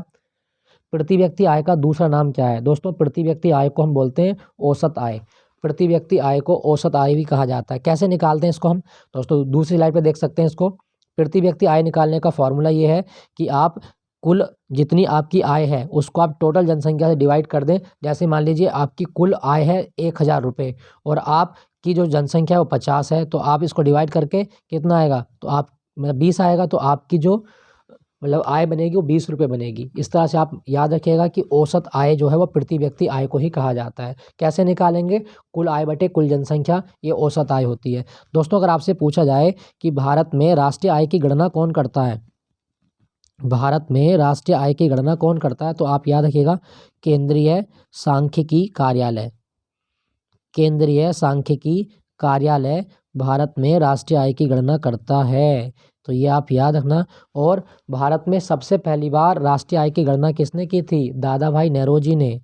प्रति व्यक्ति आय का दूसरा नाम क्या है? दोस्तों प्रति व्यक्ति आय को हम बोलते हैं औसत आय। प्रति व्यक्ति आय को औसत आय भी कहा जाता है। कैसे निकालते हैं इसको हम? दोस्तों दूसरी स्लाइड पे देख सकते हैं इसको। प्रति व्यक्ति आय निकालने का फॉर्मूला ये है कि आप कुल जितनी आपकी आय है उसको आप टोटल जनसंख्या से डिवाइड कर दें। जैसे मान लीजिए आपकी कुल आय है 1,000 रुपये और आपकी जो जनसंख्या है वो 50 है, तो आप इसको डिवाइड करके कितना आएगा? तो आप मतलब 20 आएगा, तो आपकी जो मतलब आय बनेगी वो 20 रुपये बनेगी। इस तरह से आप याद रखिएगा कि औसत आय जो है वो प्रति व्यक्ति आय को ही कहा जाता है। कैसे निकालेंगे? कुल आय बटे कुल जनसंख्या, ये औसत आय होती है। दोस्तों अगर आपसे पूछा जाए कि भारत में राष्ट्रीय आय की गणना कौन करता है, भारत में राष्ट्रीय आय की गणना कौन करता है, तो आप याद रखिएगा केंद्रीय सांख्यिकी कार्यालय। केंद्रीय सांख्यिकी कार्यालय भारत में राष्ट्रीय आय की गणना करता है, तो ये आप याद रखना। और भारत में सबसे पहली बार राष्ट्रीय आय की गणना किसने की थी? दादा भाई नेहरूजी ने।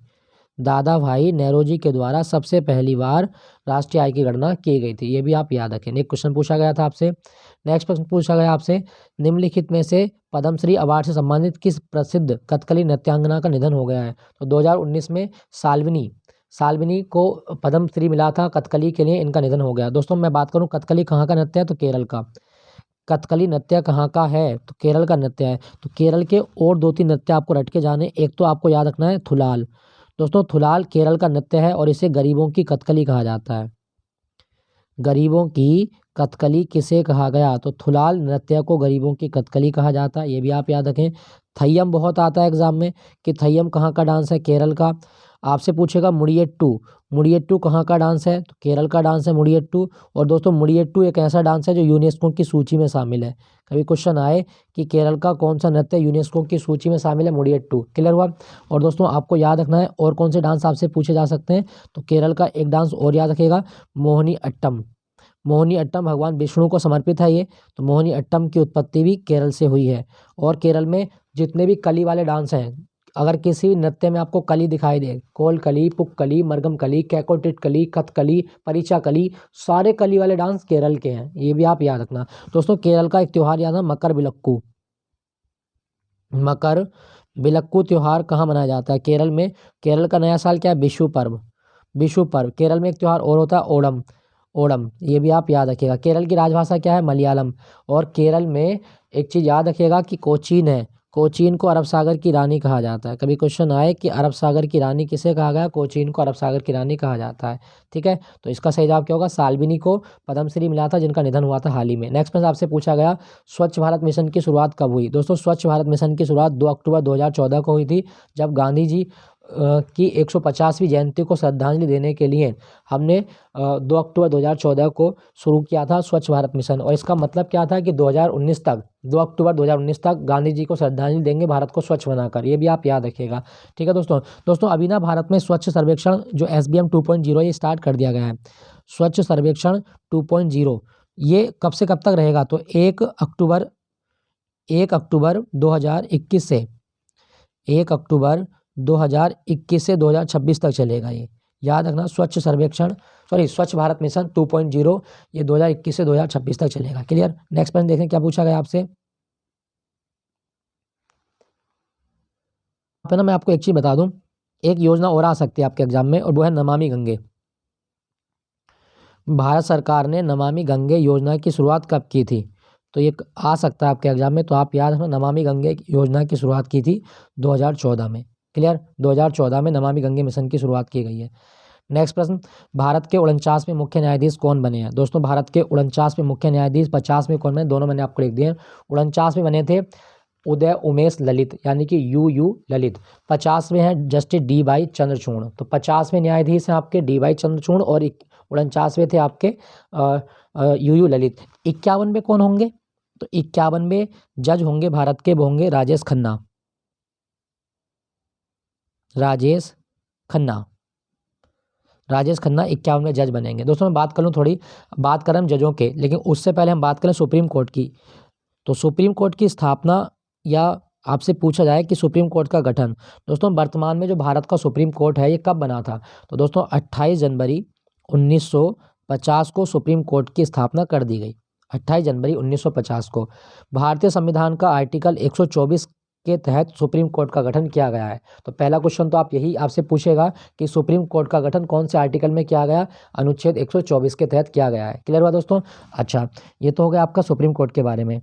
दादा भाई नेहरूजी के द्वारा सबसे पहली बार राष्ट्रीय आय की गणना की गई थी। ये भी आप याद रखें। एक क्वेश्चन पूछा गया था आपसे। नेक्स्ट प्रश्न पूछा गया आपसे, निम्नलिखित में से पद्मश्री अवार्ड से सम्मानित किस प्रसिद्ध कथकली नृत्यांगना का निधन हो गया है? तो 2019 में साल्विनी को पद्मश्री मिला था कथकली के लिए, इनका निधन हो गया। दोस्तों मैं बात करूं कथकली कहाँ का नृत्य है, तो केरल का। कथकली नृत्य कहाँ का है? तो केरल का नृत्य है। तो केरल के और 2-3 नृत्य आपको रट के जाने। एक तो आपको याद रखना है थुलाल। दोस्तों थुलाल केरल का नृत्य है और इसे गरीबों की कथकली कहा जाता है। गरीबों की कथकली किसे कहा गया? तो थुलाल नृत्य को गरीबों की कथकली कहा जाता है। ये भी आप याद रखें। थय्यम बहुत आता है एग्जाम में कि थय्यम कहाँ का डांस है? केरल का। आपसे पूछेगा मुड़ियट्टू। मुड़ियट्टू कहाँ का डांस है? तो केरल का डांस है मुड़ियट्टू। और दोस्तों मुड़ियट्टू एक ऐसा डांस है जो यूनेस्को की सूची में शामिल है। कभी क्वेश्चन आए कि केरल का कौन सा नृत्य यूनेस्को की सूची में शामिल है? मुड़ियट्टू। क्लियर हुआ? और दोस्तों आपको याद रखना है और कौन से डांस आपसे पूछे जा सकते हैं, तो केरल का एक डांस और याद रखिएगा, मोहिनी अट्टम। मोहिनी अट्टम भगवान विष्णु को समर्पित है ये। तो मोहिनी अट्टम की उत्पत्ति भी केरल से हुई है। और केरल में जितने भी कली वाले डांस हैं, अगर किसी भी नृत्य में आपको कली दिखाई दे, कोल कली, पुक कली, मरगम कली, कैकोटिट कली, कथकली, परिचा कली, सारे कली वाले डांस केरल के हैं। ये भी आप याद रखना। दोस्तों केरल का एक त्योहार याद है, मकर बिलक्कू। मकर बिलक्कू त्योहार कहाँ मनाया जाता है? केरल में। केरल का नया साल क्या है? विशु पर्व। विशु पर्व। केरल में एक त्योहार और होता है ओणम। ओणम, ये भी आप याद रखिएगा। केरल की राजभाषा क्या है? मलयालम। और केरल में एक चीज़ याद रखिएगा कि कोचीन है। कोचीन को अरब सागर की रानी कहा जाता है। कभी क्वेश्चन आए कि अरब सागर की रानी किसे कहा गया? कोचीन को अरब सागर की रानी कहा जाता है। ठीक है, तो इसका सही जवाब क्या होगा? साल्विनी को पद्मश्री मिला था जिनका निधन हुआ था हाल ही में। नेक्स्ट प्रश्न आपसे पूछा गया, स्वच्छ भारत मिशन की शुरुआत कब हुई? दोस्तों स्वच्छ भारत मिशन की शुरुआत 2 अक्टूबर 2014 को हुई थी, जब गांधी जी की 150वीं जयंती को श्रद्धांजलि देने के लिए हमने 2 अक्टूबर 2014 को शुरू किया था स्वच्छ भारत मिशन। और इसका मतलब क्या था कि 2019 तक, 2 अक्टूबर 2019 तक गांधी जी को श्रद्धांजलि देंगे भारत को स्वच्छ बनाकर। ये भी आप याद रखिएगा। ठीक है दोस्तों अभी ना भारत में स्वच्छ सर्वेक्षण जो SBM 2.0 ये स्टार्ट कर दिया गया है। स्वच्छ सर्वेक्षण 2.0 ये कब से कब तक रहेगा, तो 1 अक्टूबर 2021 से 1 अक्टूबर 2021 से 2026 तक चलेगा। ये याद रखना, स्वच्छ भारत मिशन 2.0 ये 2021 से 2026 तक चलेगा। क्लियर। नेक्स्ट प्रश्न देखें क्या पूछा गया आपसे। ना मैं आपको एक चीज बता दूं, एक योजना और आ सकती है आपके एग्जाम में, और वो है नमामि गंगे। भारत सरकार ने नमामि गंगे योजना की शुरुआत कब की थी, तो ये आ सकता है आपके एग्जाम में, तो आप याद रखना नमामि गंगे योजना की शुरुआत की थी 2014 में। क्लियर। 2014 में नमामि गंगे मिशन की शुरुआत की गई है। नेक्स्ट प्रश्न, भारत के 49वें मुख्य न्यायाधीश कौन बने हैं। दोस्तों भारत के 49वें मुख्य न्यायाधीश, 50वें कौन बने, दोनों मैंने आपको लिख दिए। 49वें बने थे उदय उमेश ललित यानी कि यू ललित। 50वें हैं जस्टिस डी वाई चंद्रचूड़। तो 50वें न्यायाधीश हैं आपके डी वाई चंद्रचूड़, और 49वें थे आपके यू ललित। 51वें कौन होंगे, तो 51वें जज होंगे भारत के, वो होंगे राजेश खन्ना। राजेश खन्ना 51वें जज बनेंगे। दोस्तों मैं बात कर लूँ, थोड़ी बात करें हम जजों के, लेकिन उससे पहले हम बात करें सुप्रीम कोर्ट की। तो सुप्रीम कोर्ट की स्थापना, या आपसे पूछा जाए कि सुप्रीम कोर्ट का गठन, दोस्तों वर्तमान में जो भारत का सुप्रीम कोर्ट है ये कब बना था, तो दोस्तों 28 जनवरी 1950 को सुप्रीम कोर्ट की स्थापना कर दी गई। 28 जनवरी 1950 को भारतीय संविधान का आर्टिकल 124 के तहत सुप्रीम कोर्ट का गठन किया गया है। तो पहला क्वेश्चन तो आप यही आपसे पूछेगा कि सुप्रीम कोर्ट का गठन कौन से आर्टिकल में किया गया, अनुच्छेद 124 के तहत किया गया है। क्लियर हुआ दोस्तों। अच्छा, ये तो हो गया आपका सुप्रीम कोर्ट के बारे में।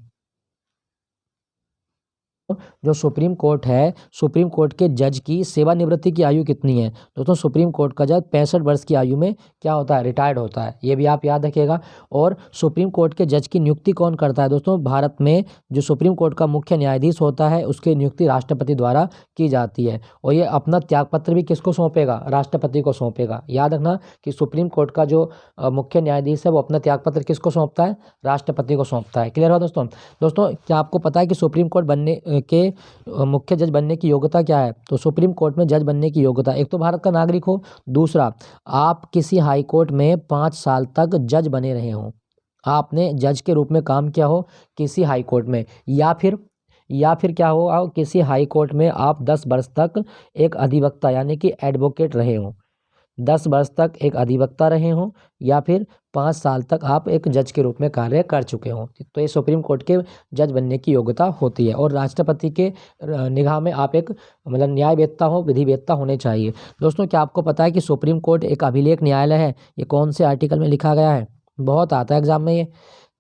जो सुप्रीम कोर्ट है, सुप्रीम कोर्ट के जज की सेवानिवृत्ति की आयु कितनी है, दोस्तों सुप्रीम कोर्ट का जज 65 वर्ष की आयु में क्या होता है, रिटायर्ड होता है। ये भी आप याद रखिएगा। और सुप्रीम कोर्ट के जज की नियुक्ति कौन करता है, दोस्तों भारत में जो सुप्रीम कोर्ट का मुख्य न्यायाधीश होता है उसकी नियुक्ति राष्ट्रपति द्वारा की जाती है, और ये अपना त्यागपत्र भी किसको सौंपेगा, राष्ट्रपति को सौंपेगा। याद रखना कि सुप्रीम कोर्ट का जो मुख्य न्यायाधीश है वो अपना त्यागपत्र किसको सौंपता है, राष्ट्रपति को सौंपता है। क्लियर हुआ दोस्तों। दोस्तों क्या आपको पता है कि सुप्रीम कोर्ट बनने के मुख्य जज बनने की योग्यता क्या है, तो सुप्रीम कोर्ट में जज बनने की योग्यता, एक तो भारत का नागरिक हो, दूसरा आप किसी हाई कोर्ट में 5 साल तक जज बने रहे हो, आपने जज के रूप में काम किया हो किसी हाई कोर्ट में, या फिर क्या हो, किसी हाई कोर्ट में आप 10 वर्ष तक एक अधिवक्ता यानी कि एडवोकेट रहे हो, 10 वर्ष तक एक अधिवक्ता रहे हों, या फिर 5 साल तक आप एक जज के रूप में कार्य कर चुके हों, तो ये सुप्रीम कोर्ट के जज बनने की योग्यता होती है। और राष्ट्रपति के निगाह में आप एक मतलब न्यायवेत्ता हो, विधिवेत्ता होने चाहिए। दोस्तों क्या आपको पता है कि सुप्रीम कोर्ट एक अभिलेख न्यायालय है, ये कौन से आर्टिकल में लिखा गया है, बहुत आता है एग्जाम में ये।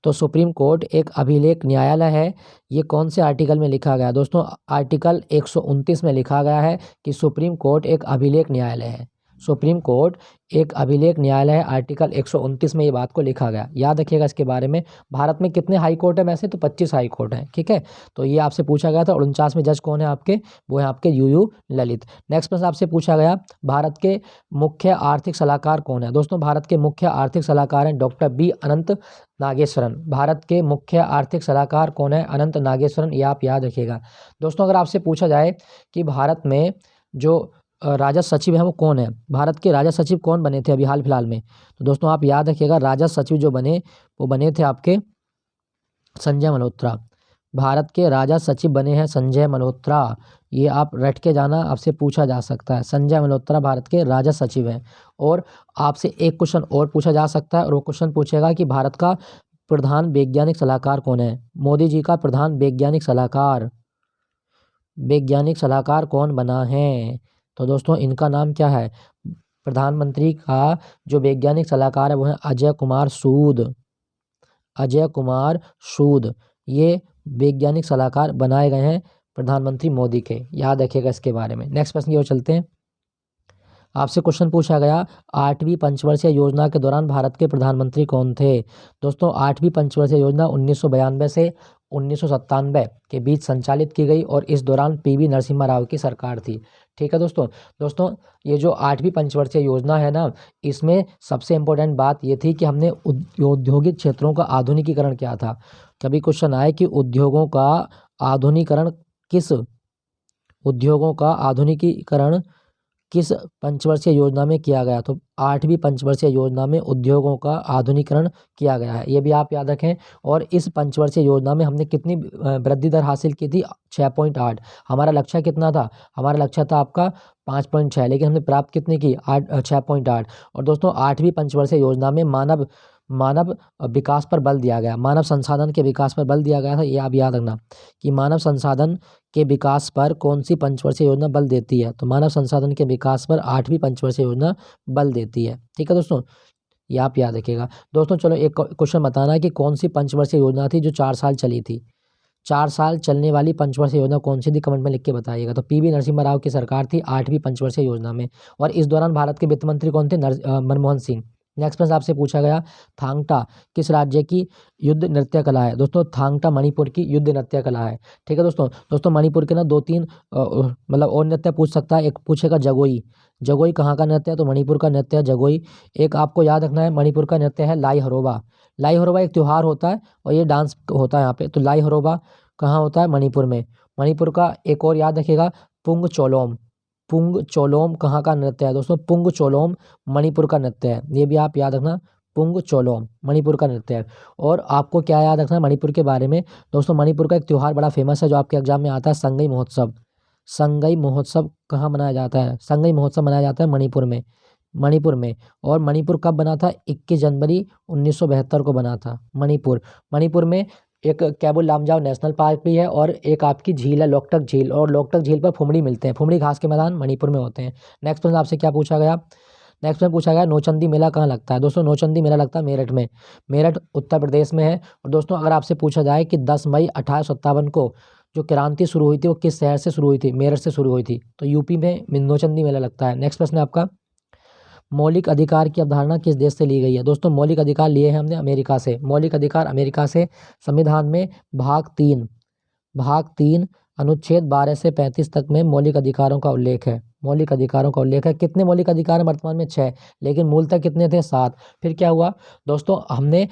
तो सुप्रीम कोर्ट एक अभिलेख न्यायालय है, ये कौन से आर्टिकल में लिखा गया, दोस्तों आर्टिकल 129 में लिखा गया है कि सुप्रीम कोर्ट एक अभिलेख न्यायालय है। सुप्रीम कोर्ट एक अभिलेख न्यायालय है, आर्टिकल 129 में ये बात को लिखा गया। याद रखिएगा इसके बारे में। भारत में कितने हाई कोर्ट है वैसे, तो 25 हाई कोर्ट हैं। ठीक है, तो ये आपसे पूछा गया था। 49वें जज कौन है आपके, वो है आपके यू ललित। नेक्स्ट प्रश्न आपसे पूछा गया, भारत के मुख्य आर्थिक सलाहकार कौन है। दोस्तों भारत के मुख्य आर्थिक सलाहकार हैं डॉक्टर बी अनंत नागेश्वरन। भारत के मुख्य आर्थिक सलाहकार कौन है, अनंत नागेश्वरन, ये आप याद रखिएगा। दोस्तों अगर आपसे पूछा जाए कि भारत में जो राजस्व सचिव है वो कौन है, भारत के राजस्व सचिव कौन बने थे अभी हाल फिलहाल में, तो दोस्तों आप याद रखिएगा राजस्व सचिव जो बने वो बने थे आपके संजय मल्होत्रा। भारत के राजस्व सचिव बने हैं संजय मल्होत्रा, ये आप रट के जाना, आपसे पूछा जा सकता है। संजय मल्होत्रा भारत के राजस्व सचिव हैं। और आपसे एक क्वेश्चन और पूछा जा सकता है, और वो क्वेश्चन पूछेगा कि भारत का प्रधान वैज्ञानिक सलाहकार कौन है। मोदी जी का प्रधान वैज्ञानिक सलाहकार कौन बना है, तो दोस्तों इनका नाम क्या है, प्रधानमंत्री का जो वैज्ञानिक सलाहकार है वो है अजय कुमार सूद। अजय कुमार सूद ये वैज्ञानिक सलाहकार बनाए गए हैं प्रधानमंत्री मोदी के, याद रखिएगा इसके बारे में। नेक्स्ट प्रश्न की ओर चलते हैं। आपसे क्वेश्चन पूछा गया 8वीं पंचवर्षीय योजना के दौरान भारत के प्रधानमंत्री कौन थे। दोस्तों 8वीं पंचवर्षीय योजना 1992 से 1997 के बीच संचालित की गई, और इस दौरान पीवी नरसिम्हा राव की सरकार थी। ठीक है दोस्तों ये जो 8वीं पंचवर्षीय योजना है ना, इसमें सबसे इम्पोर्टेंट बात ये थी कि हमने औद्योगिक क्षेत्रों का आधुनिकीकरण किया था। कभी क्वेश्चन आए कि उद्योगों का आधुनिकीकरण किस पंचवर्षीय योजना में किया गया? तो 8वीं पंचवर्षीय योजना में उद्योगों का आधुनिकीकरण किया गया है, ये भी आप याद रखें। और इस पंचवर्षीय योजना में हमने कितनी वृद्धि दर हासिल की थी? 6.8। हमारा लक्ष्य कितना था? हमारा लक्ष्य था आपका 5.6, लेकिन हमने प्राप्त कितनी की? 6.8। और दोस्तों 8वीं पंचवर्षीय योजना में मानव मानव विकास पर बल दिया गया, मानव संसाधन के विकास पर बल दिया गया था, ये आप याद रखना कि मानव संसाधन के विकास पर कौन सी पंचवर्षीय योजना बल देती है? तो मानव संसाधन के विकास पर 8वीं पंचवर्षीय योजना बल देती है। ठीक है दोस्तों, ये आप याद रखिएगा। दोस्तों चलो एक क्वेश्चन बताना है कि कौन सी पंचवर्षीय योजना थी जो 4 साल चली थी? 4 साल चलने वाली पंचवर्षीय योजना कौन सी थी? कमेंट में लिख के बताइएगा। तो पीवी नरसिम्हा राव की सरकार थी 8वीं पंचवर्षीय योजना में, और इस दौरान भारत के वित्त मंत्री कौन थे? मनमोहन सिंह। नेक्स्ट प्रश्न आपसे पूछा गया, थांगटा किस राज्य की युद्ध नृत्य कला है? दोस्तों थांगटा मणिपुर की युद्ध नृत्य कला है। ठीक है दोस्तों। दोस्तों मणिपुर के ना 2-3 मतलब और नृत्य पूछ सकता है। एक पूछेगा जगोई, जगोई कहाँ का नृत्य है? तो मणिपुर का नृत्य है जगोई। एक आपको याद रखना है, मणिपुर का नृत्य है लाई हरोबा। लाई हरोबा एक त्यौहार होता है और ये डांस होता है यहाँ पे। तो लाई हरोबा कहाँ होता है? मणिपुर में। मणिपुर का एक और याद रखिएगा, पुंग चोलोम। पुंग चोलोम कहाँ का नृत्य है? दोस्तों पुंग चोलोम मणिपुर का नृत्य है, ये भी आप याद रखना, पुंग चोलोम मणिपुर का नृत्य है। और आपको क्या याद रखना है मणिपुर के बारे में? दोस्तों मणिपुर का एक त्यौहार बड़ा फेमस है जो आपके एग्जाम में आता है, संगई महोत्सव। संगई महोत्सव कहाँ मनाया जाता है? संगई महोत्सव मनाया जाता है मणिपुर में, मणिपुर में। और मणिपुर कब बना था? 21 जनवरी 1972 को बना था मणिपुर। मणिपुर में एक कैबुल लामजाओ नेशनल पार्क भी है और एक आपकी झील है लोकटक झील, और लोकटक झील पर फुमड़ी मिलते हैं, फुमड़ी घास के मैदान मणिपुर में होते हैं। नेक्स्ट प्रश्न आपसे क्या पूछा गया? नेक्स्ट में पूछा गया नौचंदी मेला कहाँ लगता है? दोस्तों नौचंदी मेला लगता है मेरठ में, मेरठ उत्तर प्रदेश में है। और दोस्तों अगर आपसे पूछा जाए कि 10 मई 1857 को जो क्रांति शुरू हुई थी वो किस शहर से शुरू हुई थी? मेरठ से शुरू हुई थी। तो यूपी में नौचंदी मेला लगता है। नेक्स्ट प्रश्न है आपका, मौलिक अधिकार की अवधारणा किस देश से ली गई है? दोस्तों मौलिक अधिकार लिए हैं हमने अमेरिका से, मौलिक अधिकार अमेरिका से। संविधान में भाग 3 अनुच्छेद 12 से 35 तक में मौलिक अधिकारों का उल्लेख है, मौलिक अधिकारों का उल्लेख है। कितने मौलिक अधिकार हैं वर्तमान में? 6, लेकिन मूलतः कितने थे? 7। फिर क्या हुआ दोस्तों, हमने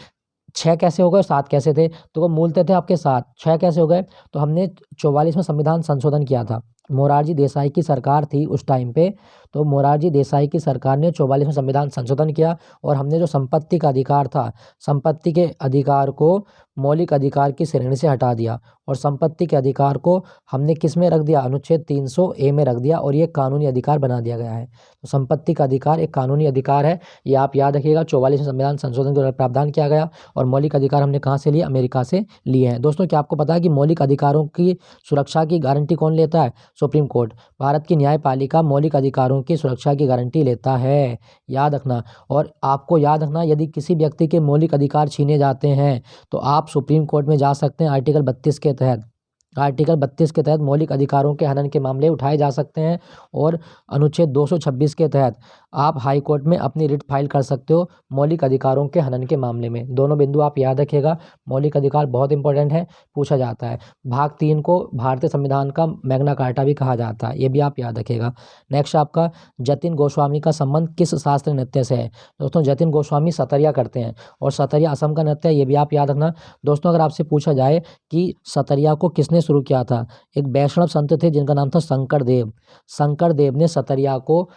6 कैसे हो गए, 7 कैसे थे? तो वो मूलतः थे आपके 7, 6 कैसे हो गए? तो हमने 44 में संविधान संशोधन किया था, मोरारजी देसाई की सरकार थी उस टाइम पे। तो मोरारजी देसाई की सरकार ने 44 में संविधान संशोधन किया, और हमने जो संपत्ति का अधिकार था, संपत्ति के अधिकार को मौलिक अधिकार की श्रेणी से हटा दिया, और संपत्ति के अधिकार को हमने किस में रख दिया? अनुच्छेद 300A में रख दिया, और ये कानूनी अधिकार बना दिया गया है। तो संपत्ति का अधिकार एक कानूनी अधिकार है, ये आप याद रखिएगा। 44 में संविधान संशोधन के द्वारा प्रावधान किया गया, और मौलिक अधिकार हमने कहाँ से लिए? अमेरिका से लिए हैं। दोस्तों क्या आपको पता है कि मौलिक अधिकारों की सुरक्षा की गारंटी कौन लेता है? Supreme court. भारत की न्यायपालिका मौलिक अधिकारों की सुरक्षा की गारंटी लेता है, याद रखना। और आपको याद रखना, यदि किसी व्यक्ति के मौलिक अधिकार छीने जाते हैं तो आप सुप्रीम कोर्ट में जा सकते हैं आर्टिकल 32 के तहत। आर्टिकल 32 के तहत मौलिक अधिकारों के हनन के मामले उठाए जा सकते हैं, और अनुच्छेद 226 के तहत आप हाई कोर्ट में अपनी रिट फाइल कर सकते हो मौलिक अधिकारों के हनन के मामले में। दोनों बिंदु आप याद रखिएगा, मौलिक अधिकार बहुत इंपॉर्टेंट है, पूछा जाता है। भाग 3 को भारतीय संविधान का मैग्ना कार्टा भी कहा जाता है, ये भी आप याद रखिएगा। नेक्स्ट आपका, जतिन गोस्वामी का संबंध किस शास्त्रीय नृत्य से है? दोस्तों जतिन गोस्वामी सतरिया करते हैं, और सतरिया असम का नृत्य है, ये भी आप याद रखना। दोस्तों अगर आपसे पूछा जाए कि सतरिया को किसने शुरू किया था? एक वैष्णव संत थे जिनका नाम था शंकर देव, शंकर देव ने सतरिया को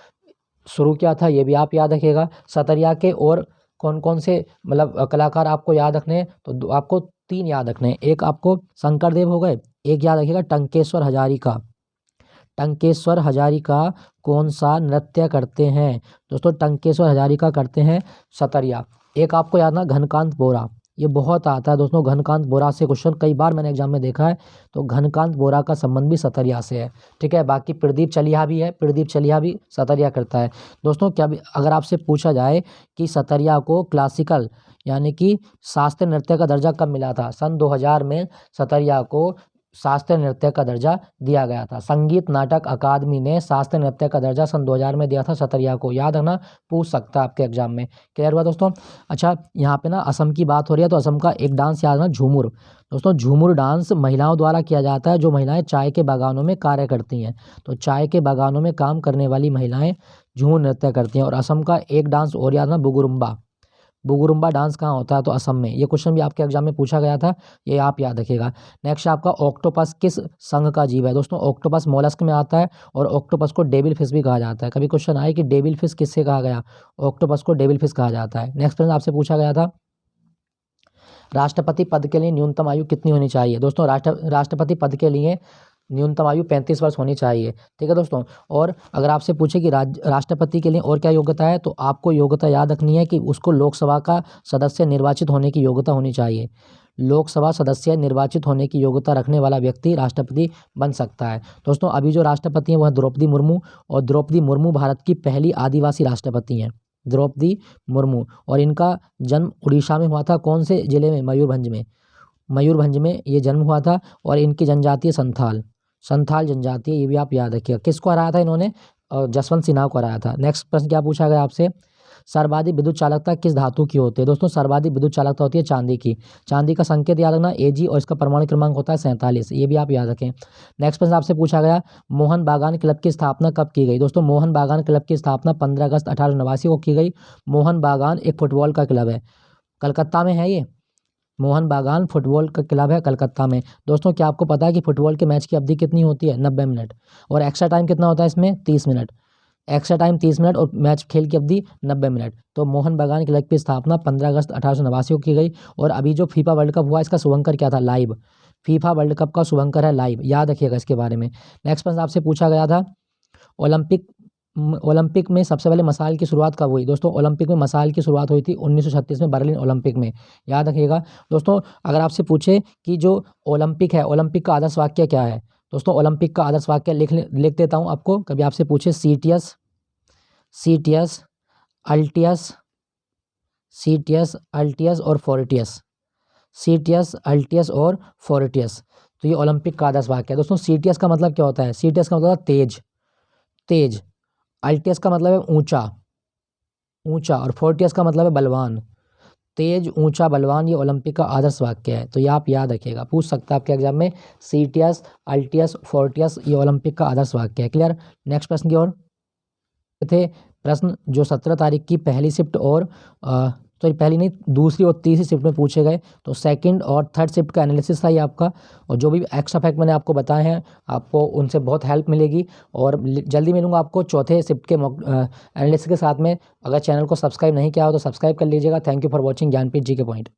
शुरू किया था, ये भी आप याद रखिएगा। सतरिया के और कौन कौन से मतलब कलाकार आपको याद रखने हैं? तो आपको 3 याद रखने हैं। एक आपको शंकर देव हो गए, एक याद रखिएगा टंकेश्वर हजारिका। टंकेश्वर हजारिका कौन सा नृत्य करते हैं? दोस्तों टंकेश्वर हजारिका करते हैं सतरिया। एक आपको याद ना, घनकांत बोरा, ये बहुत आता है दोस्तों, घनकांत बोरा से क्वेश्चन कई बार मैंने एग्जाम में देखा है। तो घनकांत बोरा का संबंध भी सतरिया से है। ठीक है, बाकी प्रदीप चलिहा भी है, प्रदीप चलिहा भी सतरिया करता है। दोस्तों क्या अगर आपसे पूछा जाए कि सतरिया को क्लासिकल यानी कि शास्त्रीय नृत्य का दर्जा कब मिला था? सन 2000 में सतरिया को शास्त्रीय नृत्य का दर्जा दिया गया था। संगीत नाटक अकादमी ने शास्त्रीय नृत्य का दर्जा सन 2000 में दिया था सतरिया को, याद रखना, पूछ सकता है आपके एग्जाम में। क्लियर हुआ दोस्तों? अच्छा यहाँ पे ना असम की बात हो रही है, तो असम का एक डांस याद रखना, झूमुर। दोस्तों झूमुर डांस महिलाओं द्वारा किया जाता है, जो महिलाएं चाय के बागानों में कार्य करती हैं। तो चाय के बागानों में काम करने वाली महिलाएं झूमुर नृत्य करती हैं। और असम का एक डांस और याद रखना, बुगुरुम्बा। बुगुरुम्बा डांस कहाँ होता है? तो असम में। ये क्वेश्चन भी आपके एग्जाम में पूछा गया था, ये आप याद रखिएगा। नेक्स्ट आपका ऑक्टोपस किस संघ का जीव है? दोस्तों ऑक्टोपस मोलस्क में आता है और ऑक्टोपस को डेविल फिश भी कहा जाता है। कभी क्वेश्चन आए कि डेविल फिश किससे कहा गया? ऑक्टोपस को डेविल फिश कहा जाता है। नेक्स्ट प्रश्न आपसे पूछा गया था, राष्ट्रपति पद के लिए न्यूनतम आयु कितनी होनी चाहिए? दोस्तों राष्ट्रपति पद के लिए न्यूनतम आयु 35 वर्ष होनी चाहिए। ठीक है दोस्तों। और अगर आपसे पूछे कि राष्ट्रपति के लिए और क्या योग्यता है, तो आपको योग्यता याद रखनी है कि उसको लोकसभा का सदस्य निर्वाचित होने की योग्यता होनी चाहिए। लोकसभा सदस्य निर्वाचित होने की योग्यता रखने वाला व्यक्ति राष्ट्रपति बन सकता है। दोस्तों अभी जो राष्ट्रपति हैं वह द्रौपदी मुर्मू, और द्रौपदी मुर्मू भारत की पहली आदिवासी राष्ट्रपति हैं, द्रौपदी मुर्मू। और इनका जन्म उड़ीसा में हुआ था। कौन से जिले में? मयूरभंज में। मयूरभंज में ये जन्म हुआ था। और इनकी जनजाति है संथाल, संथाल जनजाति है, ये भी आप याद रखिएगा। किसको हराया था इन्होंने? जसवंत सिन्हा को हराया था। नेक्स्ट प्रश्न क्या पूछा गया आपसे, सर्वाधिक विद्युत चालकता किस धातु की होती है? दोस्तों सर्वाधिक विद्युत चालकता होती है चांदी की। चांदी का संकेत याद रखना Ag, और इसका परमाणु क्रमांक होता है 47, ये भी आप याद रखें। नेक्स्ट प्रश्न आपसे पूछा गया, मोहन बागान क्लब की स्थापना कब की गई? दोस्तों मोहन बागान क्लब की स्थापना 15 अगस्त 1889 को की गई। मोहन बागान एक फुटबॉल का क्लब है, कलकत्ता में है ये। मोहन बागान फुटबॉल का क्लब है कलकत्ता में। दोस्तों क्या आपको पता है कि फुटबॉल के मैच की अवधि कितनी होती है? 90 मिनट। और एक्स्ट्रा टाइम कितना होता है इसमें? 30 मिनट। एक्स्ट्रा टाइम 30 मिनट और मैच खेल की अवधि 90 मिनट। तो मोहन बागान क्लब की स्थापना 15 अगस्त 1889 को की गई। और अभी जो फीफा वर्ल्ड कप हुआ इसका शुभंकर क्या था? लाइव। फीफा वर्ल्ड कप का शुभंकर है लाइव, याद रखिएगा इसके बारे में। नेक्स्ट प्रश्न आपसे पूछा गया था, ओलंपिक में सबसे पहले मसाल की शुरुआत कब हुई? दोस्तों ओलंपिक में मसाल की शुरुआत हुई थी 1936 में बर्लिन ओलंपिक में, याद रखिएगा। दोस्तों अगर आपसे पूछे कि जो ओलंपिक है, ओलंपिक का आदर्श वाक्य क्या है? दोस्तों ओलंपिक का आदर्श वाक्य लिख देता हूँ आपको। कभी आपसे पूछे सीटीएस, अल्टियस, सीटीएस, अल्टियस और फोर्टियस, सीटीएस, अल्टियस और फोर्टियस, तो ये ओलंपिक का आदर्श वाक्य है। दोस्तों सीटीएस का मतलब क्या होता है? सीटीएस का मतलब है तेज, तेज। अल्टियस का मतलब है ऊंचा, ऊंचा। और फोर्टियस का मतलब है बलवान, तेज, ऊंचा, बलवान। ये ओलंपिक का आदर्श वाक्य है, तो ये आप याद रखिएगा, पूछ सकता है आपके एग्जाम में। सीटीएस, अल्टियस, फोर्टियस, ये ओलंपिक का आदर्श वाक्य है। क्लियर। नेक्स्ट प्रश्न की ओर थे प्रश्न जो 17 तारीख की पहली शिफ्ट और सॉरी पहली नहीं, दूसरी और तीसरी शिफ्ट में पूछे गए। तो सेकंड और थर्ड शिफ्ट का एनालिसिस था ये आपका। और जो भी एक्स्ट्रा फैक्ट मैंने आपको बताए हैं, आपको उनसे बहुत हेल्प मिलेगी। और जल्दी मिलूंगा आपको चौथे शिफ्ट के एनालिसिस के साथ में। अगर चैनल को सब्सक्राइब नहीं किया हो तो सब्सक्राइब कर लीजिएगा। Thank you for watching Gyanpeeth ji के पॉइंट।